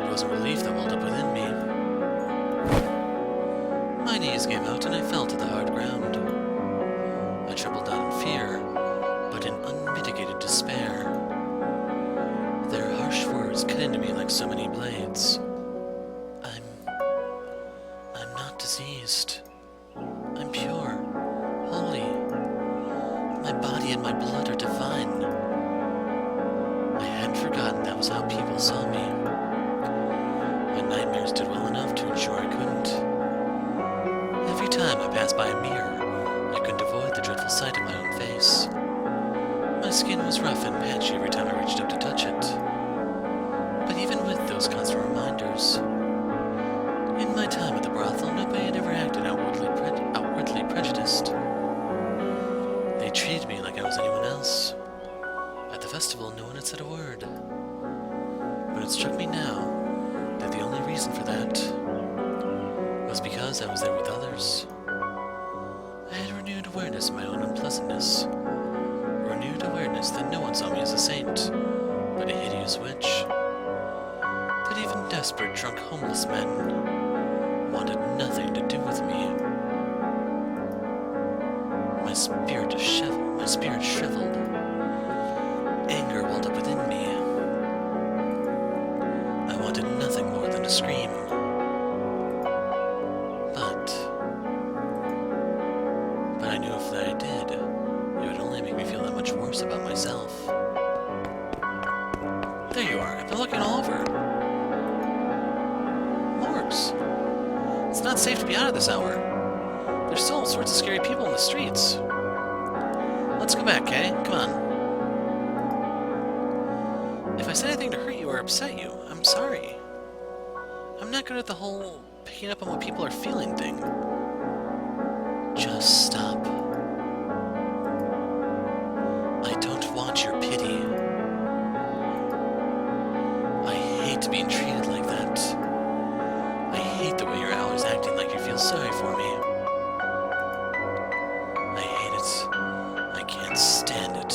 it was a relief that welled up within me. My knees gave out and I fell to the hard ground. I trembled not in fear, but in unmitigated despair. Their harsh words cut into me like so many blades. I'm not diseased. I'm pure, holy. My body and my blood are divine. I hadn't forgotten that was how people saw me. My nightmares did well enough to ensure I couldn't. Every time I passed by a mirror, I couldn't avoid the dreadful sight of my own face. My skin was rough and patchy every time I reached up to touch it. But even with those constant reminders, in my time at the brothel, nobody had ever acted outwardly prejudiced. They treated me like I was anyone else. At the festival, no one had said a word. But it struck me now that the only reason for that was because I was there with others. I had renewed awareness of my own unpleasantness. Renewed awareness that no one saw me as a saint, but a hideous witch. That even desperate, drunk, homeless men wanted nothing to do with me. My spirit shriveled. Anger welled up within me. I wanted nothing more than to scream. But I knew if I did, it would only make me feel that much worse about myself. There you are. I've been looking all over. Morgs. It's not safe to be out at this hour. There's still all sorts of scary people in the streets. Let's go back, Kay. Come on. If I said anything to hurt you or upset you, I'm sorry. I'm not good at the whole picking up on what people are feeling thing. Just stop. I don't want your pity. I hate being treated like that. I hate the way you're always acting like you feel sorry for me. I hate it. I can't stand it.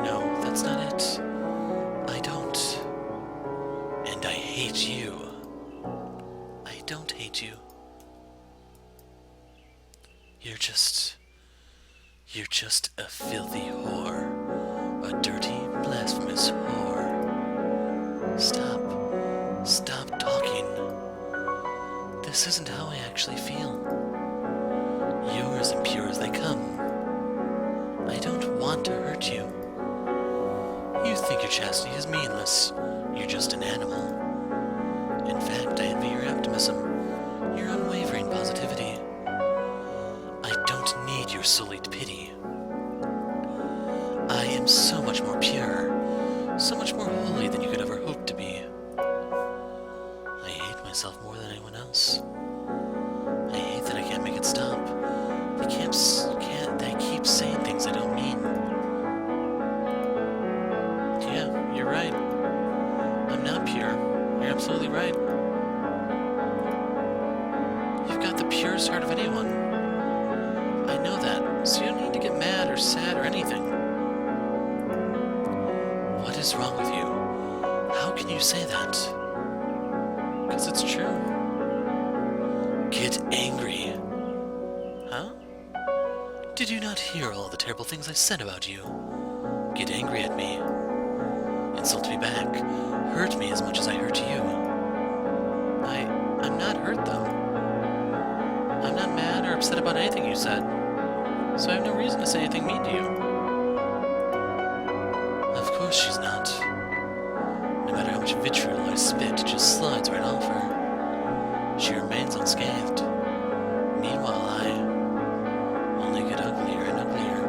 No, that's not it. I don't. And I hate you. I don't hate you. You're just a filthy whore. A dirty, blasphemous whore. Stop talking. This isn't how I actually feel. You're as impure as they come. I don't want to hurt you. You think your chastity is meaningless. You're just an animal. In fact, I envy your optimism, your unwavering positivity. I don't need your sullied pity. I am so much more pure, so much more holy than you could ever hope to be. I hate myself more than anyone else. I hate that I can't make it stop. They keep saying things I don't mean. Yeah, you're right. I'm not pure. You're absolutely right. You've got the purest heart of anyone. I know that, so you don't need to get mad or sad or anything. What is wrong with you? How can you say that? Because it's true. Get angry. Huh? Did you not hear all the terrible things I said about you? Get angry at me. Insult me back. Hurt me as much as I hurt you. I'm not hurt, though. I'm not mad or upset about anything you said, so I have no reason to say anything mean to you. Of course she's not. No matter how much vitriol I spit, it just slides right off her. She remains unscathed. Meanwhile, I only get uglier and uglier.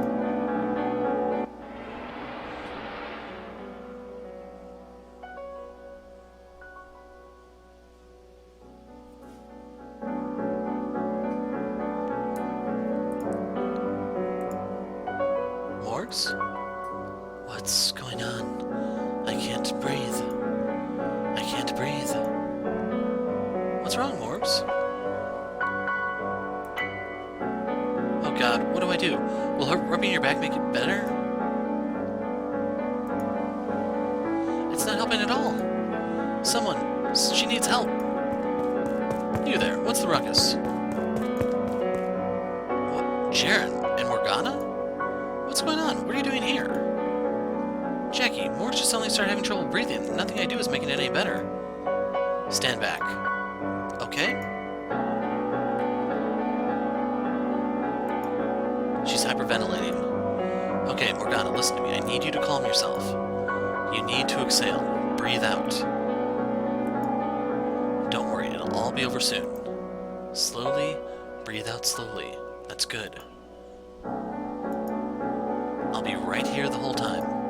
Morgs? What's going on? I can't breathe. I can't breathe. What's wrong, Morgs? Oh god, what do I do? Will rubbing your back make it better? It's not helping at all. Someone, she needs help. You there, what's the ruckus? What, Ceren and Morgana? What's going on? What are you doing here? Jackie, Morgs just suddenly started having trouble breathing. Nothing I do is making it any better. Stand back. Okay? She's hyperventilating. Okay, Morgana, listen to me. I need you to calm yourself. You need to exhale. Breathe out. Don't worry, it'll all be over soon. Slowly, breathe out slowly. That's good. I'll be right here the whole time.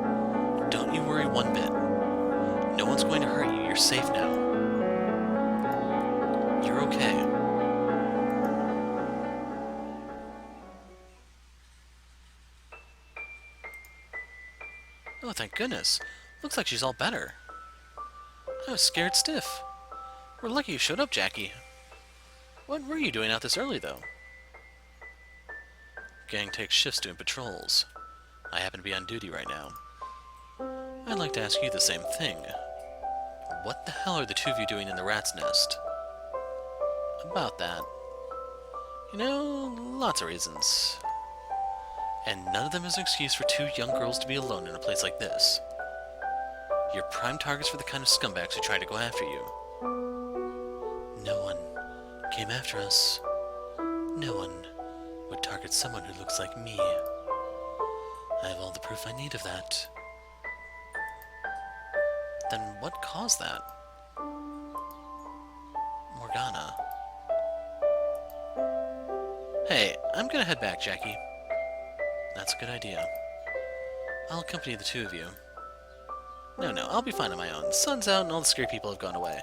Don't you worry one bit. No one's going to hurt you. You're safe now. You're okay. Oh, thank goodness. Looks like she's all better. I was scared stiff. We're lucky you showed up, Jackie. What were you doing out this early, though? Gang takes shifts doing patrols. I happen to be on duty right now. I'd like to ask you the same thing. What the hell are the two of you doing in the rat's nest? About that. You know, lots of reasons. And none of them is an excuse for two young girls to be alone in a place like this. You're prime targets for the kind of scumbags who try to go after you. No one came after us. No one would target someone who looks like me. I have all the proof I need of that. Then what caused that? Morgana. Hey, I'm gonna head back, Jackie. That's a good idea. I'll accompany the two of you. No, I'll be fine on my own. The sun's out and all the scary people have gone away.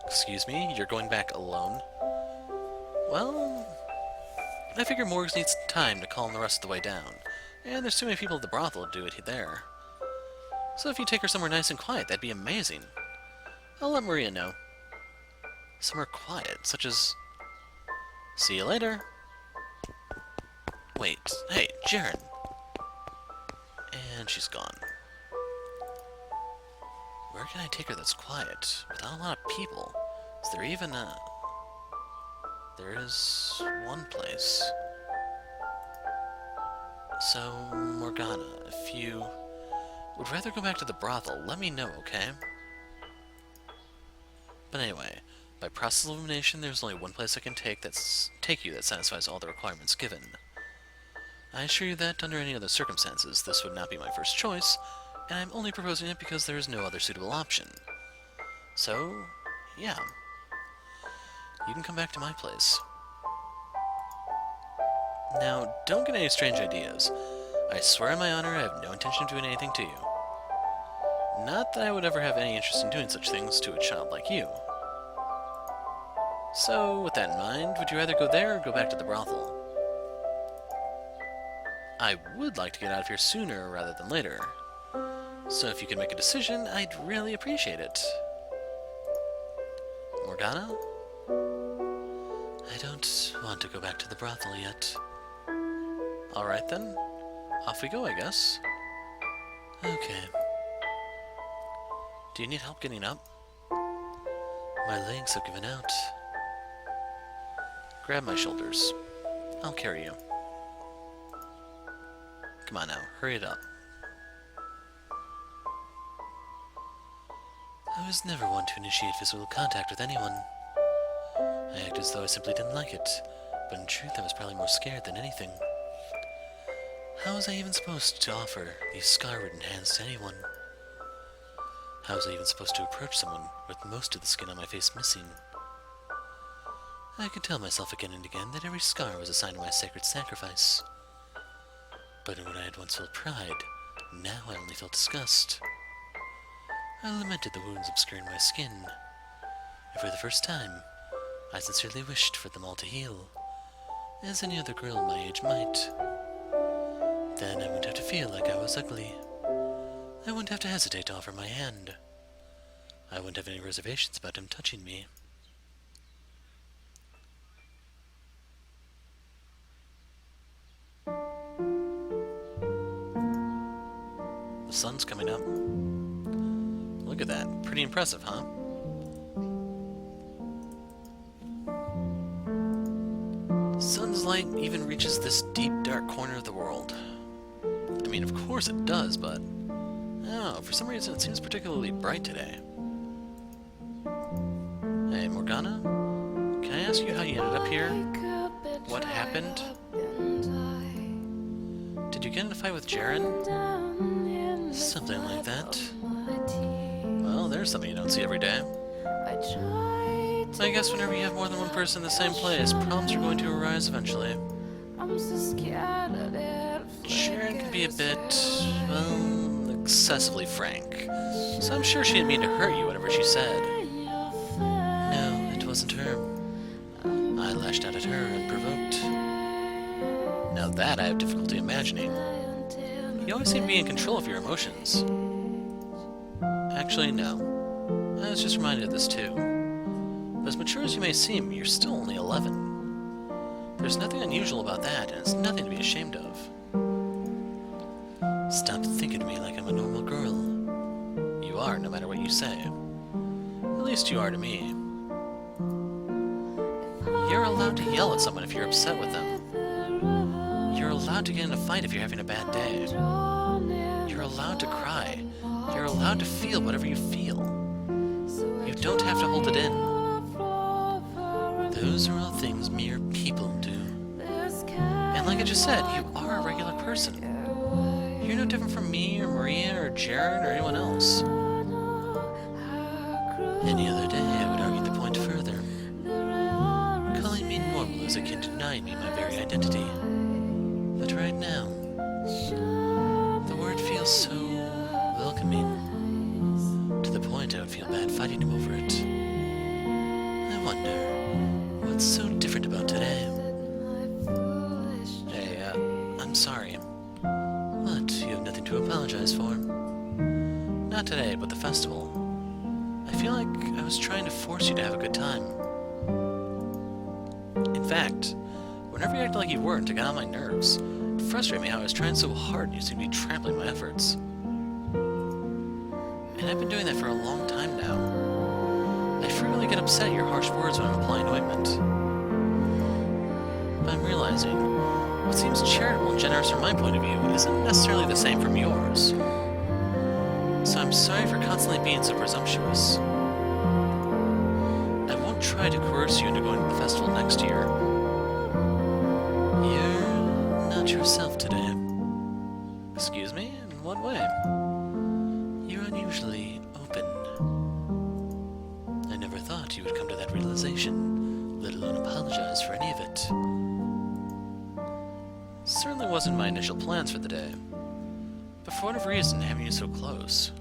Excuse me? You're going back alone? Well, I figure Morgs needs time to calm the rest of the way down. And there's too many people at the brothel to do it there. So if you take her somewhere nice and quiet, that'd be amazing. I'll let Maria know. Somewhere quiet, such as... See you later. Wait, hey, Ceren. And she's gone. Where can I take her that's quiet, without a lot of people? Is there even a... There is one place. So, Morgana, if you would rather go back to the brothel, let me know, okay? But anyway, by process of elimination, there's only one place I can take you that satisfies all the requirements given. I assure you that, under any other circumstances, this would not be my first choice, and I'm only proposing it because there is no other suitable option. So, yeah. You can come back to my place. Now, don't get any strange ideas. I swear on my honor I have no intention of doing anything to you. Not that I would ever have any interest in doing such things to a child like you. So, with that in mind, would you rather go there or go back to the brothel? I would like to get out of here sooner rather than later. So if you could make a decision, I'd really appreciate it. Morgana? I don't want to go back to the brothel yet. Alright then. Off we go, I guess. Okay. Do you need help getting up? My legs have given out. Grab my shoulders. I'll carry you. Come on now, hurry it up. I was never one to initiate physical contact with anyone. I acted as though I simply didn't like it, but in truth I was probably more scared than anything. How was I even supposed to offer these scar-ridden hands to anyone? How was I even supposed to approach someone with most of the skin on my face missing? I could tell myself again and again that every scar was a sign of my sacred sacrifice. But in what I had once felt pride, now I only felt disgust. I lamented the wounds obscuring my skin, and for the first time, I sincerely wished for them all to heal, as any other girl my age might. Then I wouldn't have to feel like I was ugly. I wouldn't have to hesitate to offer my hand. I wouldn't have any reservations about him touching me. The sun's coming up. Look at that. Pretty impressive, huh? The sun's light even reaches this deep, dark corner of the world. I mean, of course it does, but... oh, for some reason it seems particularly bright today. Hey, Morgana? Can I ask you how you ended up here? What happened? Did you get in a fight with Ceren? Something like that. Well, there's something you don't see every day. I guess whenever you have more than one person in the same place, problems are going to arise eventually. Ceren can be a bit, well, excessively frank. So I'm sure she didn't mean to hurt you, whatever she said. No, it wasn't her. I lashed out at her unprovoked. Now that I have difficulty imagining. You always seem to be in control of your emotions. Actually, no. I was just reminded of this too. But as mature as you may seem, you're still only 11. There's nothing unusual about that, and it's nothing to be ashamed of. Stop thinking of me like I'm a normal girl. You are, no matter what you say. At least you are to me. You're allowed to yell at someone if you're upset with them. You're allowed to get in a fight if you're having a bad day. You're allowed to cry. You're allowed to feel whatever you feel. You don't have to hold it in. Those are all things mere people do. And like I just said, you are a regular person. You're no different from me or Maria or Ceren or anyone else. Any other day I would argue the point further. Calling me normal is akin to denying me my very identity. But right now, the word feels so welcoming, to the point I would feel bad fighting him over it. I wonder, what's so different about today? Hey, I'm sorry. But you have nothing to apologize for. Not today, but the festival. I feel like I was trying to force you to have a good time. In fact, whenever you acted like you weren't, it got on my nerves. It frustrated me how I was trying so hard and you seemed to be trampling my efforts. And I've been doing that for a long time now. I frequently get upset at your harsh words when I'm applying ointment. But I'm realizing, what seems charitable and generous from my point of view isn't necessarily the same from yours. So I'm sorry for constantly being so presumptuous. I won't try to coerce you into going to the festival next year. You're not yourself today. In what way? You're unusually open. I never thought you would come to that realization, let alone apologize for any of it. Certainly wasn't my initial plans for the day. But for whatever reason, having you so close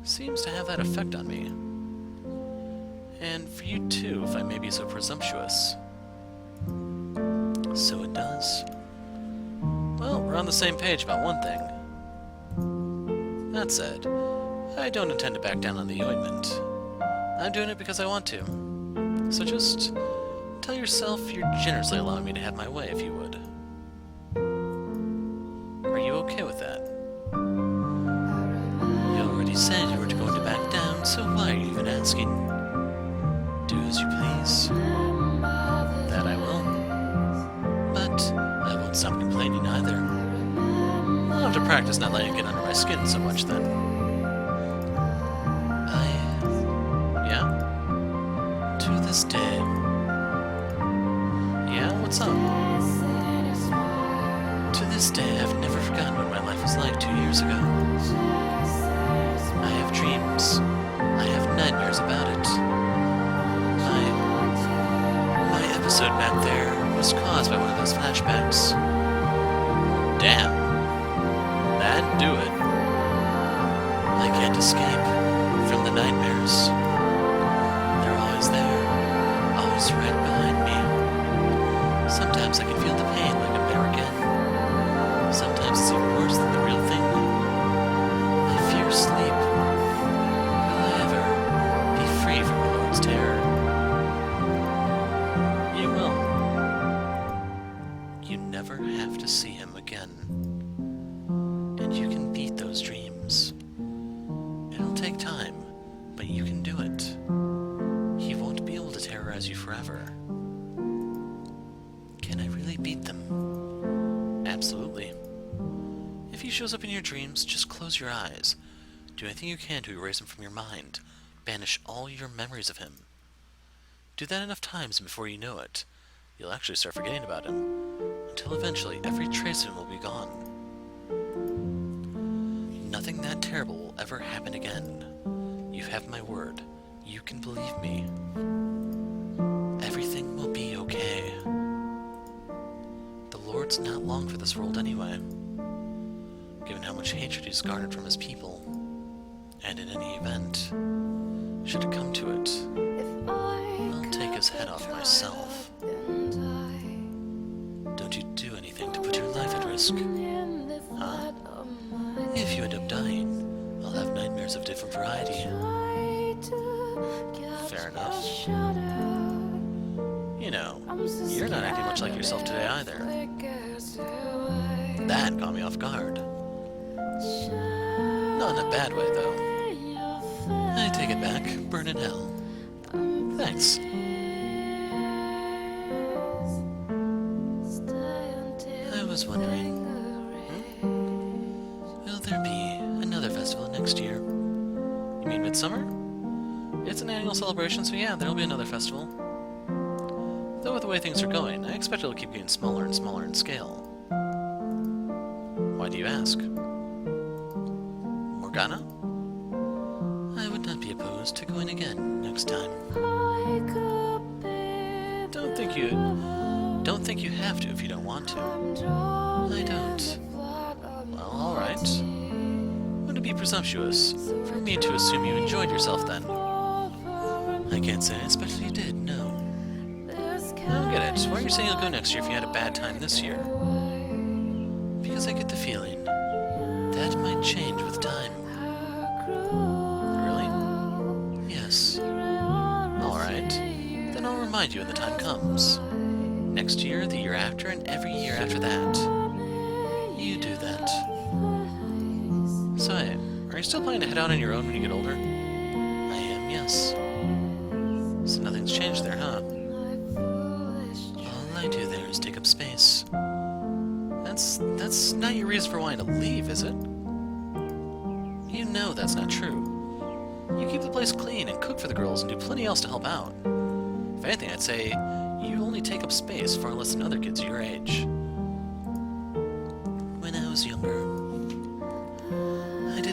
seems to have that effect on me. And for you too, if I may be so presumptuous. So it does. Well, we're on the same page about one thing. That said, I don't intend to back down on the ointment. I'm doing it because I want to. So just tell yourself you're generously allowing me to have my way, if you would. Are you okay with that? You already said you weren't going to back down, so why are you even asking? Do as you please. That I will. But I won't stop complaining either. I'll have to practice not letting it get under my skin so much then. Yeah? To this day. Yeah? What's up? To this day, I've never forgotten what my life was like 2 years ago. I have dreams. I have nightmares about it. My episode back there was caused by one of those flashbacks. Damn. That'd do it. I can't escape from the nightmares. They're always there. Always right behind me. Sometimes I can feel the pain like I'm there again. Sometimes it's even worse than the real thing. I fear sleep. Will I ever be free from the Lord's terror? You will. You never have to see him again. And you can beat those dreams. It'll take time, but you can do it. He won't be able to terrorize you forever. Can I really beat them? Absolutely. If he shows up in your dreams, just close your eyes. Do anything you can to erase him from your mind. Banish all your memories of him. Do that enough times, and before you know it, you'll actually start forgetting about him, until eventually every trace of him will be gone. Nothing that terrible will ever happen again. You have my word. You can believe me. Everything will be okay. The Lord's not long for this world anyway, given how much hatred he's garnered from his people. And in any event, should it come to it, I'll take his head off myself. Don't you do anything to put your life at risk. Huh? If you end up dying, I'll have nightmares of different variety. Fair enough. You know, you're not acting much like yourself today either. That caught me off guard. Not in a bad way, though. I take it back. Burn in hell. Thanks. I was wondering, will there be another festival next year? You mean Midsummer? It's an annual celebration, so yeah, there'll be another festival. Though with the way things are going, I expect it'll keep getting smaller and smaller in scale. Why do you ask? Morgana? I would not be opposed to going again next time. Don't think you have to if you don't want to. I don't. Well, alright. Would it be presumptuous for me to assume you enjoyed yourself then? I can't say I expected you did, no. I don't get it. Why are you saying you'll go next year if you had a bad time this year? Because I get the feeling that might change with time. Really? Yes. Alright. Then I'll remind you when the time comes. Next year, the year after, and every year after that. You do that. So, hey, are you still planning to head out on your own when you get older? I am, yes. So nothing's changed there, huh? All I do there is take up space. That's not your reason for wanting to leave, is it? You know that's not true. You keep the place clean and cook for the girls and do plenty else to help out. If anything, I'd say you only take up space far less than other kids your age. When I was younger,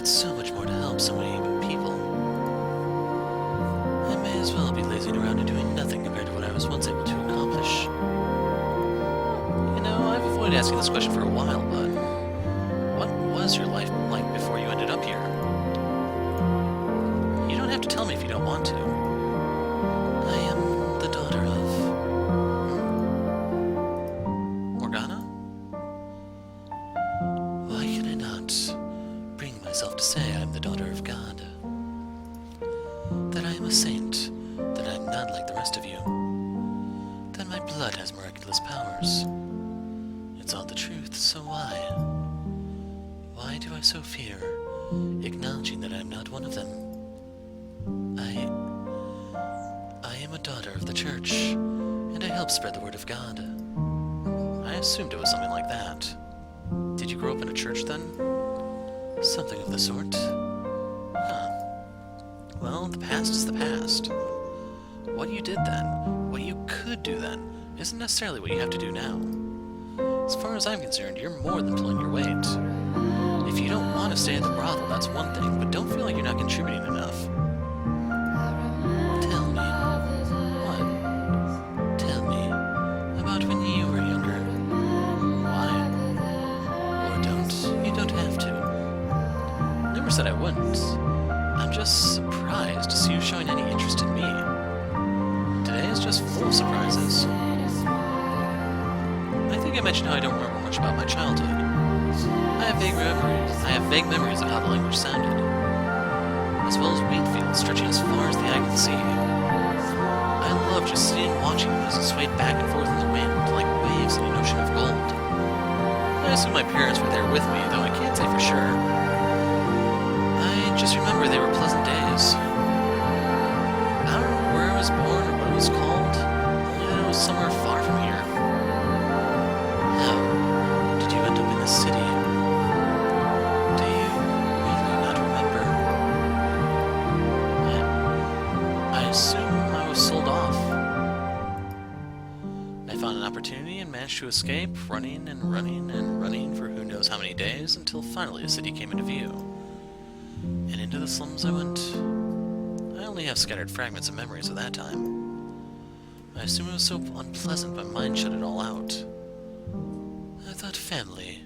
did so much more to help so many people. I may as well be lazing around and doing nothing compared to what I was once able to accomplish. You know, I've avoided asking this question for a while, but what was your life like before you ended up here? You don't have to tell me if you don't want to. I am the daughter of... Morgana? Why can I not bring myself to say I am the daughter of God? That I am a saint, that I am not like the rest of you. That my blood has miraculous powers. It's all the truth, so why? Why do I so fear acknowledging that I am not one of them? I am a daughter of the church, and I help spread the word of God. I assumed it was something like that. Did you grow up in a church then? Something of the sort. Huh. Well, the past is the past. What you did then, what you could do then, isn't necessarily what you have to do now. As far as I'm concerned, you're more than pulling your weight. If you don't want to stay at the brothel, that's one thing, but don't feel like you're not contributing enough. Tell me. What? Tell me about when you were younger. Why? Or don't. You don't have to. Never said I wouldn't. I'm just surprised to see you showing any interest in me. Today is just full of surprises. I think I mentioned how I don't remember much about my childhood. I have vague memories of how the language sounded, as well as wheat fields stretching as far as the eye can see. I loved just sitting and watching them as it swayed back and forth in the wind, like waves in an ocean of gold. I assume my parents were there with me, though I can't say for sure. I just remember they were pleasant days. I don't remember where I was born or what it was called, only that it was somewhere far from here. How did you end up in this city? Do you really not remember? I assume I was sold off. I found an opportunity and managed to escape, running and running and running for who knows how many days, until finally a city came into view. And into the slums I went. I only have scattered fragments of memories of that time. I assume it was so unpleasant my mind shut it all out. I thought family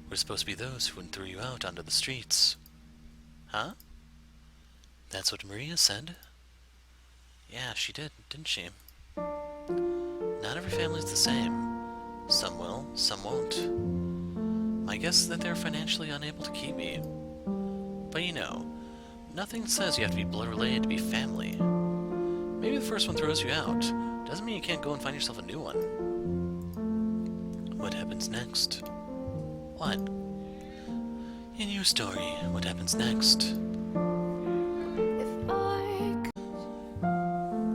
were supposed to be those who wouldn't throw you out onto the streets. Huh? That's what Maria said. Yeah, she did, didn't she? Not every family's the same. Some will, some won't. My guess is that they're financially unable to keep me. But you know, nothing says you have to be blood related to be family. Maybe the first one throws you out. Doesn't mean you can't go and find yourself a new one. What happens next? What? In your story, what happens next?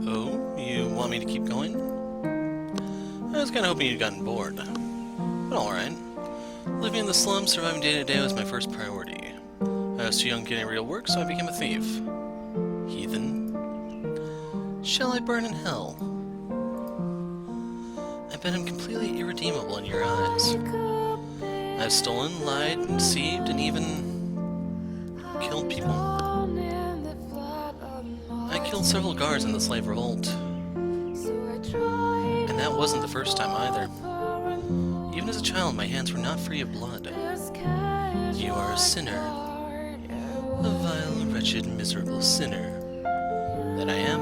Oh, you want me to keep going? I was kinda hoping you'd gotten bored. But alright. Living in the slums, surviving day to day was my first priority. I was too young to get any real work, so I became a thief. Heathen. Shall I burn in hell? I bet I'm completely irredeemable in your eyes. I've stolen, lied, deceived, and even killed people. I killed several guards in the slave revolt. And that wasn't the first time either. Even as a child, my hands were not free of blood. You are a sinner. A vile, wretched, miserable sinner. That I am.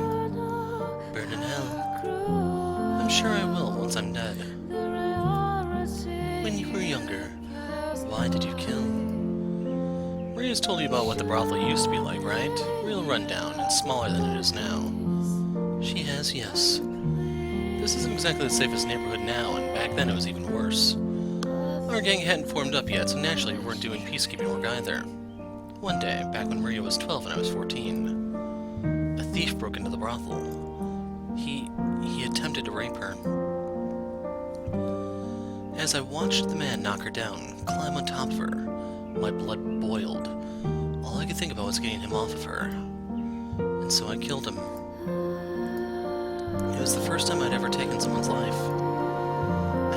Burn in hell. I'm sure I will once I'm dead. When you were younger, why did you kill? Maria's told you about what the brothel used to be like, right? Real rundown and smaller than it is now. She has, yes. This isn't exactly the safest neighborhood now, and back then it was even worse. Our gang hadn't formed up yet, so naturally we weren't doing peacekeeping work either. One day, back when Maria was 12 and I was 14, a thief broke into the brothel. He attempted to rape her. As I watched the man knock her down, climb on top of her, my blood boiled. All I could think about was getting him off of her. And so I killed him. It was the first time I'd ever taken someone's life.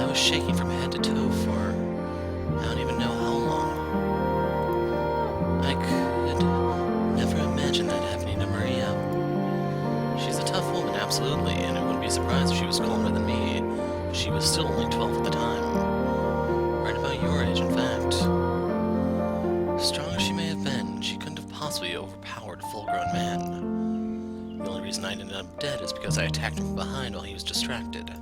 I was shaking from head to toe for I don't even know how long. absolutely, and it wouldn't be surprised if she was calmer than me. She was still only 12 at the time. Right about your age, in fact. Strong as she may have been, she couldn't have possibly overpowered a full-grown man. The only reason I ended up dead is because I attacked him from behind while he was distracted. I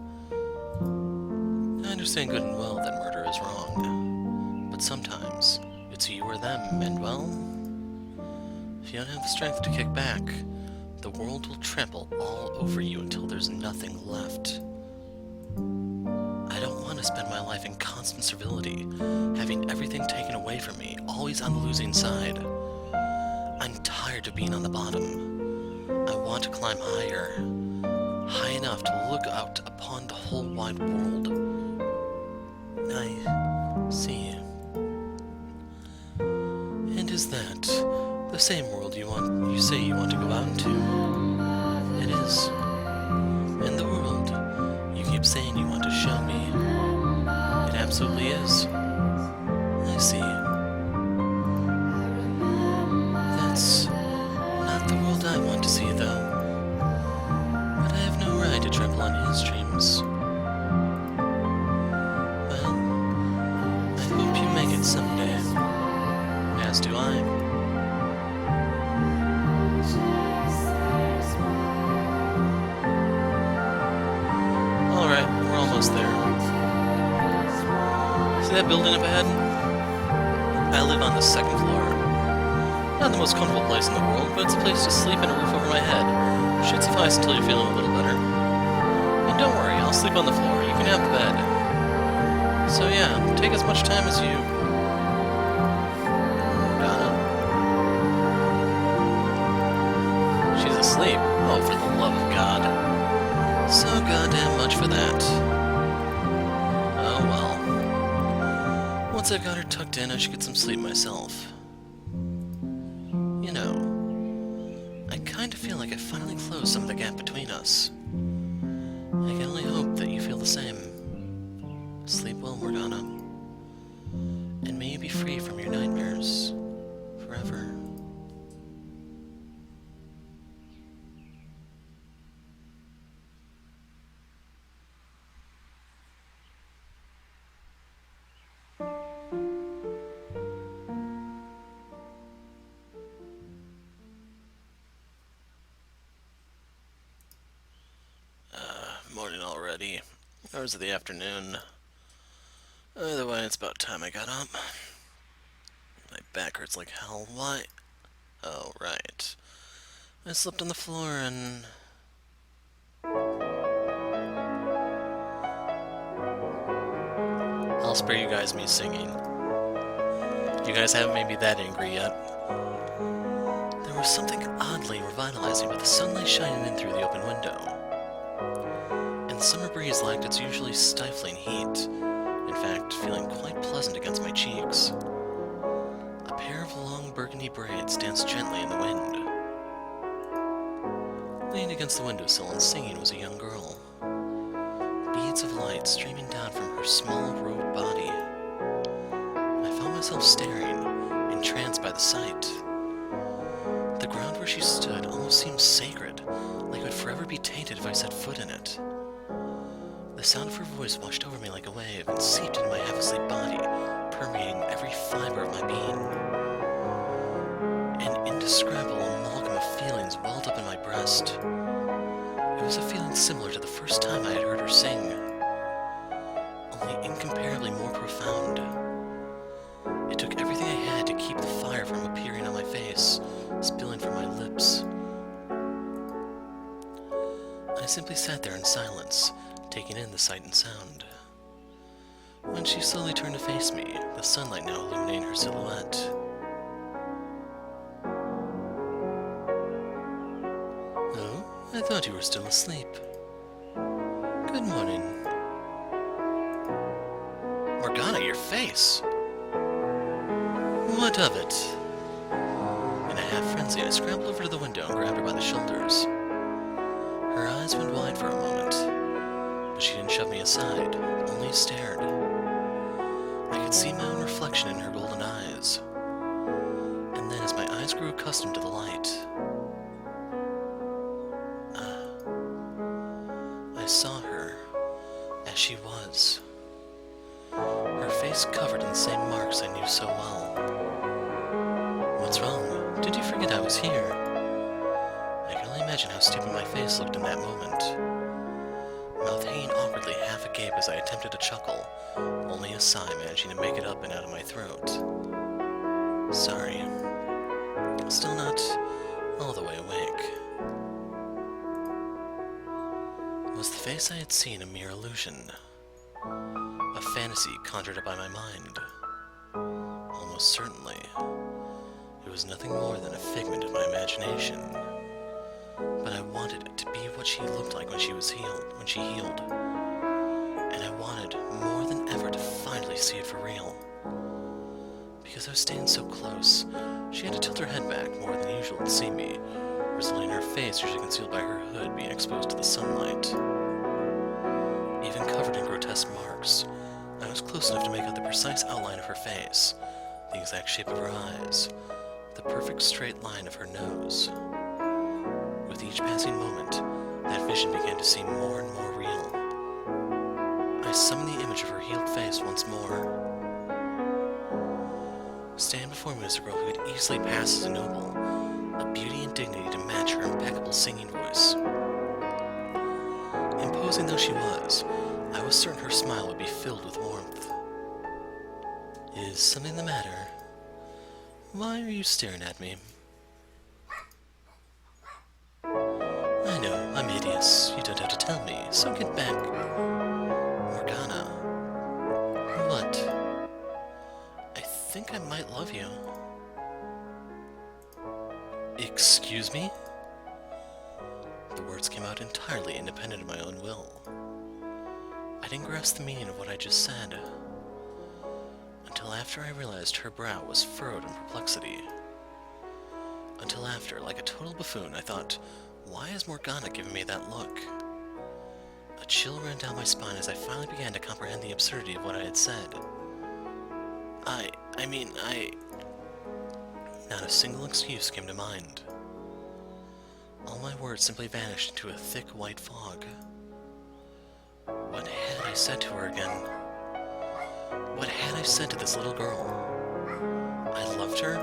understand good and well that murder is wrong, but sometimes it's you or them, and well, if you don't have the strength to kick back, the world will trample all over you until there's nothing left. I don't want to spend my life in constant servility, having everything taken away from me, always on the losing side. I'm tired of being on the bottom. I want to climb higher, high enough to look out upon the whole wide world. I see. And is that the same world you say you want to go out into? It is. And the world you keep saying you want to show me? It absolutely is. I see. That's not the world I want to see, though. But I have no right to trample on his dreams. Well, I hope you make it someday. As do I. Alright, we're almost there. See that building up ahead? I live on the second floor. Not the most comfortable place in the world, but it's a place to sleep and a roof over my head. Should suffice until you're feeling a little better. And don't worry, I'll sleep on the floor. You can have the bed. So yeah, take as much time as you... Morgana? She's asleep. Oh, for the love of God. So goddamn much for that. Oh well. Once I've got her tucked in, I should get some sleep myself. You know, I kind of feel like I finally closed some of the gap between us. I can only hope that you feel the same. Sleep well, Morgana. And may you be free from your nightmares forever. Morning already. Hours of the afternoon. Either way, it's about time I got up. My back hurts like hell. Why? Oh, right. I slept on the floor and... I'll spare you guys me singing. You guys haven't made me that angry yet. There was something oddly revitalizing about the sunlight shining in through the open window. And the summer breeze lacked its usually stifling heat, in fact, feeling quite pleasant against my cheeks. A pair of long burgundy braids danced gently in the wind. Leaning against the windowsill and singing was a young girl. Beads of light streaming down from her small robed body. I found myself staring, entranced by the sight. The ground where she stood almost seemed sacred, like it would forever be tainted if I set foot in it. The sound of her voice washed over me like a wave and seeped into my half-asleep body, permeating every fiber of my being. An indescribable amalgam of feelings welled up in my breast. It was a feeling similar to the first time I had heard her sing, only incomparably more profound. It took everything I had to keep the fire from appearing on my face, spilling from my lips. I simply sat there in silence, taking in the sight and sound. When she slowly turned to face me, the sunlight now illuminating her silhouette. Oh, I thought you were still asleep. Good morning. Morgana, your face! What of it? In a half-frenzy, I scrambled over to the window and grabbed her by the shoulders. Her eyes went wide for a moment, but she didn't shove me aside, only stared. I could see my own reflection in her golden eyes. And then as my eyes grew accustomed to the light, saw her as she was. Her face covered in the same marks I knew so well. What's wrong? Did you forget I was here? I can only imagine how stupid my face looked in that moment. Mouth hanging awkwardly half agape as I attempted to chuckle, only a sigh managing to make it up and out of my throat. Sorry. Still not all the way awake. Was the face I had seen a mere illusion? A fantasy conjured up by my mind? Almost certainly. It was nothing more than a figment of my imagination. But I wanted it to be what she looked like when she healed. And I wanted more than ever to finally see it for real. Because I was standing so close, she had to tilt her head back more than usual to see me, resulting in her face usually concealed by her hood being exposed to the sunlight. Even covered in grotesque marks, I was close enough to make out the precise outline of her face, the exact shape of her eyes, the perfect straight line of her nose. With each passing moment, that vision began to seem more and more real. I summoned the image of her healed face once more. Standing before me was a girl who could easily pass as a noble, a beauty and dignity to match her impeccable singing voice. Imposing though she was, I was certain her smile would be filled with warmth. Is something the matter? Why are you staring at me? I know, I'm hideous. You don't have to tell me, so get back. Morgana. What? I think I might love you. Excuse me? The words came out entirely independent of my own will. I didn't grasp the meaning of what I just said, until after I realized her brow was furrowed in perplexity. Until after, like a total buffoon, I thought, why is Morgana giving me that look? A chill ran down my spine as I finally began to comprehend the absurdity of what I had said. I mean, Not a single excuse came to mind. All my words simply vanished into a thick white fog. What had I said to her again? What had I said to this little girl? I loved her?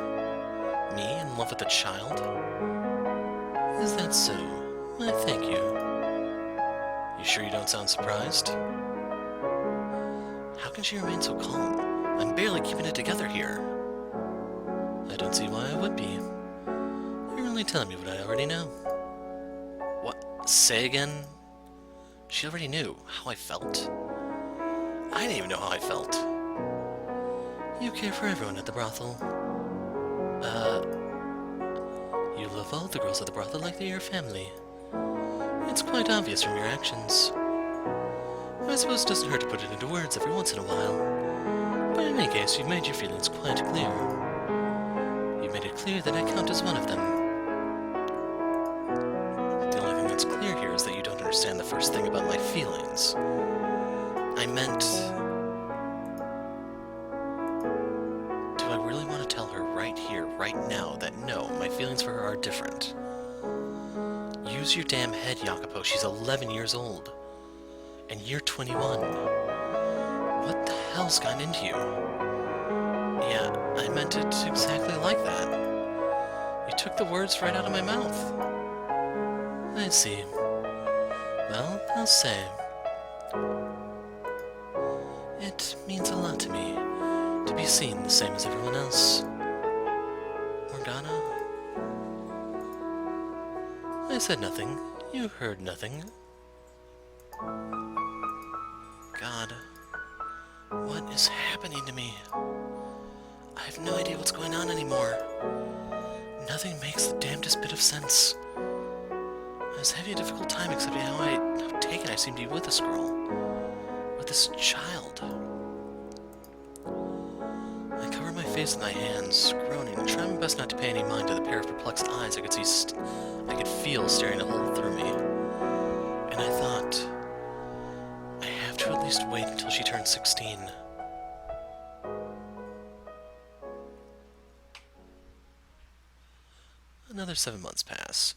Me in love with a child? Is that so? Why, thank you. You sure you don't sound surprised? How can she remain so calm? I'm barely keeping it together here. I don't see why I would be. You're only telling me what I already know. What? Say again? She already knew how I felt. I didn't even know how I felt. You care for everyone at the brothel. You love all the girls at the brothel like they're your family. It's quite obvious from your actions. I suppose it doesn't hurt to put it into words every once in a while. But in any case, you've made your feelings quite clear. You've made it clear that I count as one of them. The only thing that's clear here is that you don't understand the first thing about my feelings. I meant... Do I really want to tell her right here, right now, that no, my feelings for her are different? Use your damn head, Jacopo. She's 11 years old. And you're 21. What the hell's gotten into you? Yeah, I meant it exactly like that. You took the words right out of my mouth. I see. Well, I'll say. It means a lot to me to be seen the same as everyone else. Morgana? I said nothing. You heard nothing. God, what is happening to me? I have no idea what's going on anymore. Nothing makes the damnedest bit of sense. I was having a difficult time accepting how taken I seem to be with this girl. With this child. I covered my face with my hands, groaning, and trying my best not to pay any mind to the pair of perplexed eyes I could feel staring a hole through me. And I thought, I have to at least wait until she turns 16. Another 7 months pass,